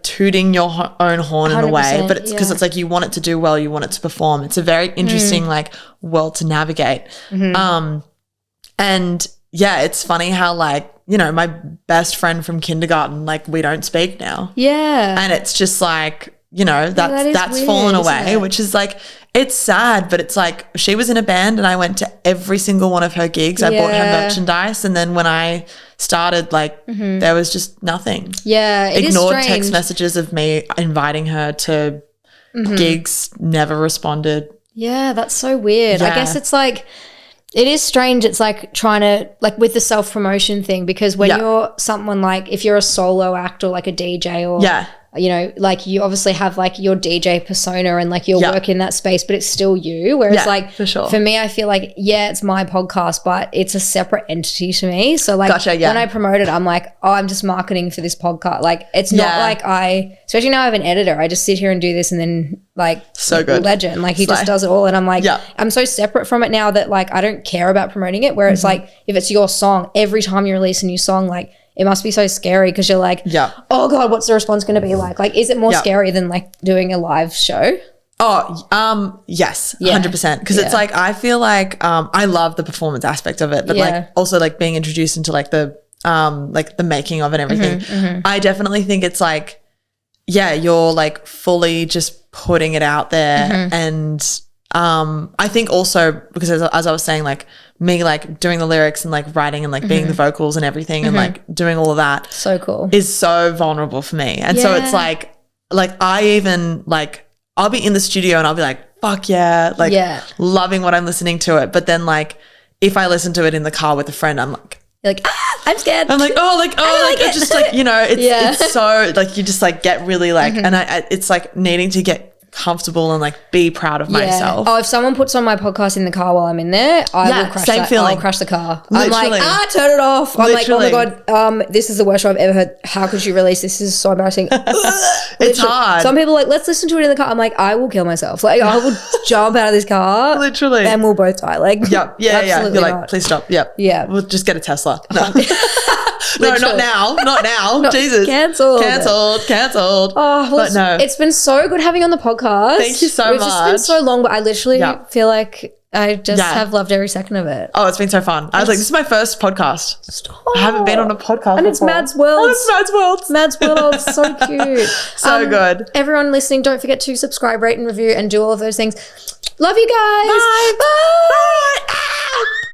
tooting your own horn in a way, but it's because it's like you want it to do well, you want it to perform. It's a very interesting like world to navigate. And yeah, it's funny how like, you know, my best friend from kindergarten, like we don't speak now. Yeah. And it's just like, you know, that's weird, fallen away, which is like, it's sad, but it's like she was in a band and I went to every single one of her gigs. I bought her merchandise. And then when I started, like there was just nothing. Yeah. Ignored text messages of me inviting her to gigs, never responded. Yeah, that's so weird. I guess it's like, it is strange. It's like trying to like with the self-promotion thing because when you're someone like if you're a solo act or like a DJ or you know, like you obviously have like your DJ persona and like your work in that space, but it's still you. Whereas like for me, I feel like, it's my podcast, but it's a separate entity to me. So like when I promote it, I'm like, oh, I'm just marketing for this podcast. Like it's not like especially now I have an editor, I just sit here and do this and then like so good legend. Like he just does it all. And I'm like, I'm so separate from it now that like, I don't care about promoting it where it's like, if it's your song, every time you release a new song, like it must be so scary because you're like, oh God, what's the response going to be like? Like, is it more scary than like doing a live show? Oh, yes, 100%. Because it's like, I feel like I love the performance aspect of it, but like also like being introduced into like the making of it and everything. I definitely think it's like, you're like fully just putting it out there. And I think also because as I was saying, like me like doing the lyrics and like writing and like being the vocals and everything and like doing all of that so cool is so vulnerable for me. And so it's like I even like I'll be in the studio and I'll be like fuck yeah, like loving what I'm listening to it, but then like if I listen to it in the car with a friend, I'm like you're like I'm scared. I'm like it's just like, you know, it's so like you just like get really like and it's like needing to get comfortable and like be proud of myself. Oh, if someone puts on my podcast in the car while I'm in there, I will crash I'll crash the car. Literally. I'm like, turn it off. I'm like, oh my God, this is the worst show I've ever heard. How could you release this? This is so embarrassing. It's hard. Some people are like, let's listen to it in the car. I'm like, I will kill myself. Like I will jump out of this car. Literally. And we'll both die. Like You're like, please stop. We'll just get a Tesla. No. No, not now. Jesus. Cancelled. Oh, well, but no. It's been so good having you on the podcast. Thank you so much. It's just been so long, but I literally feel like I just have loved every second of it. Oh, it's been so fun. I was like, this is my first podcast. Stop. I haven't been on a podcast and before. It's Mad's World. Mad's World. So cute. So good. Everyone listening, don't forget to subscribe, rate and review and do all of those things. Love you guys. Bye.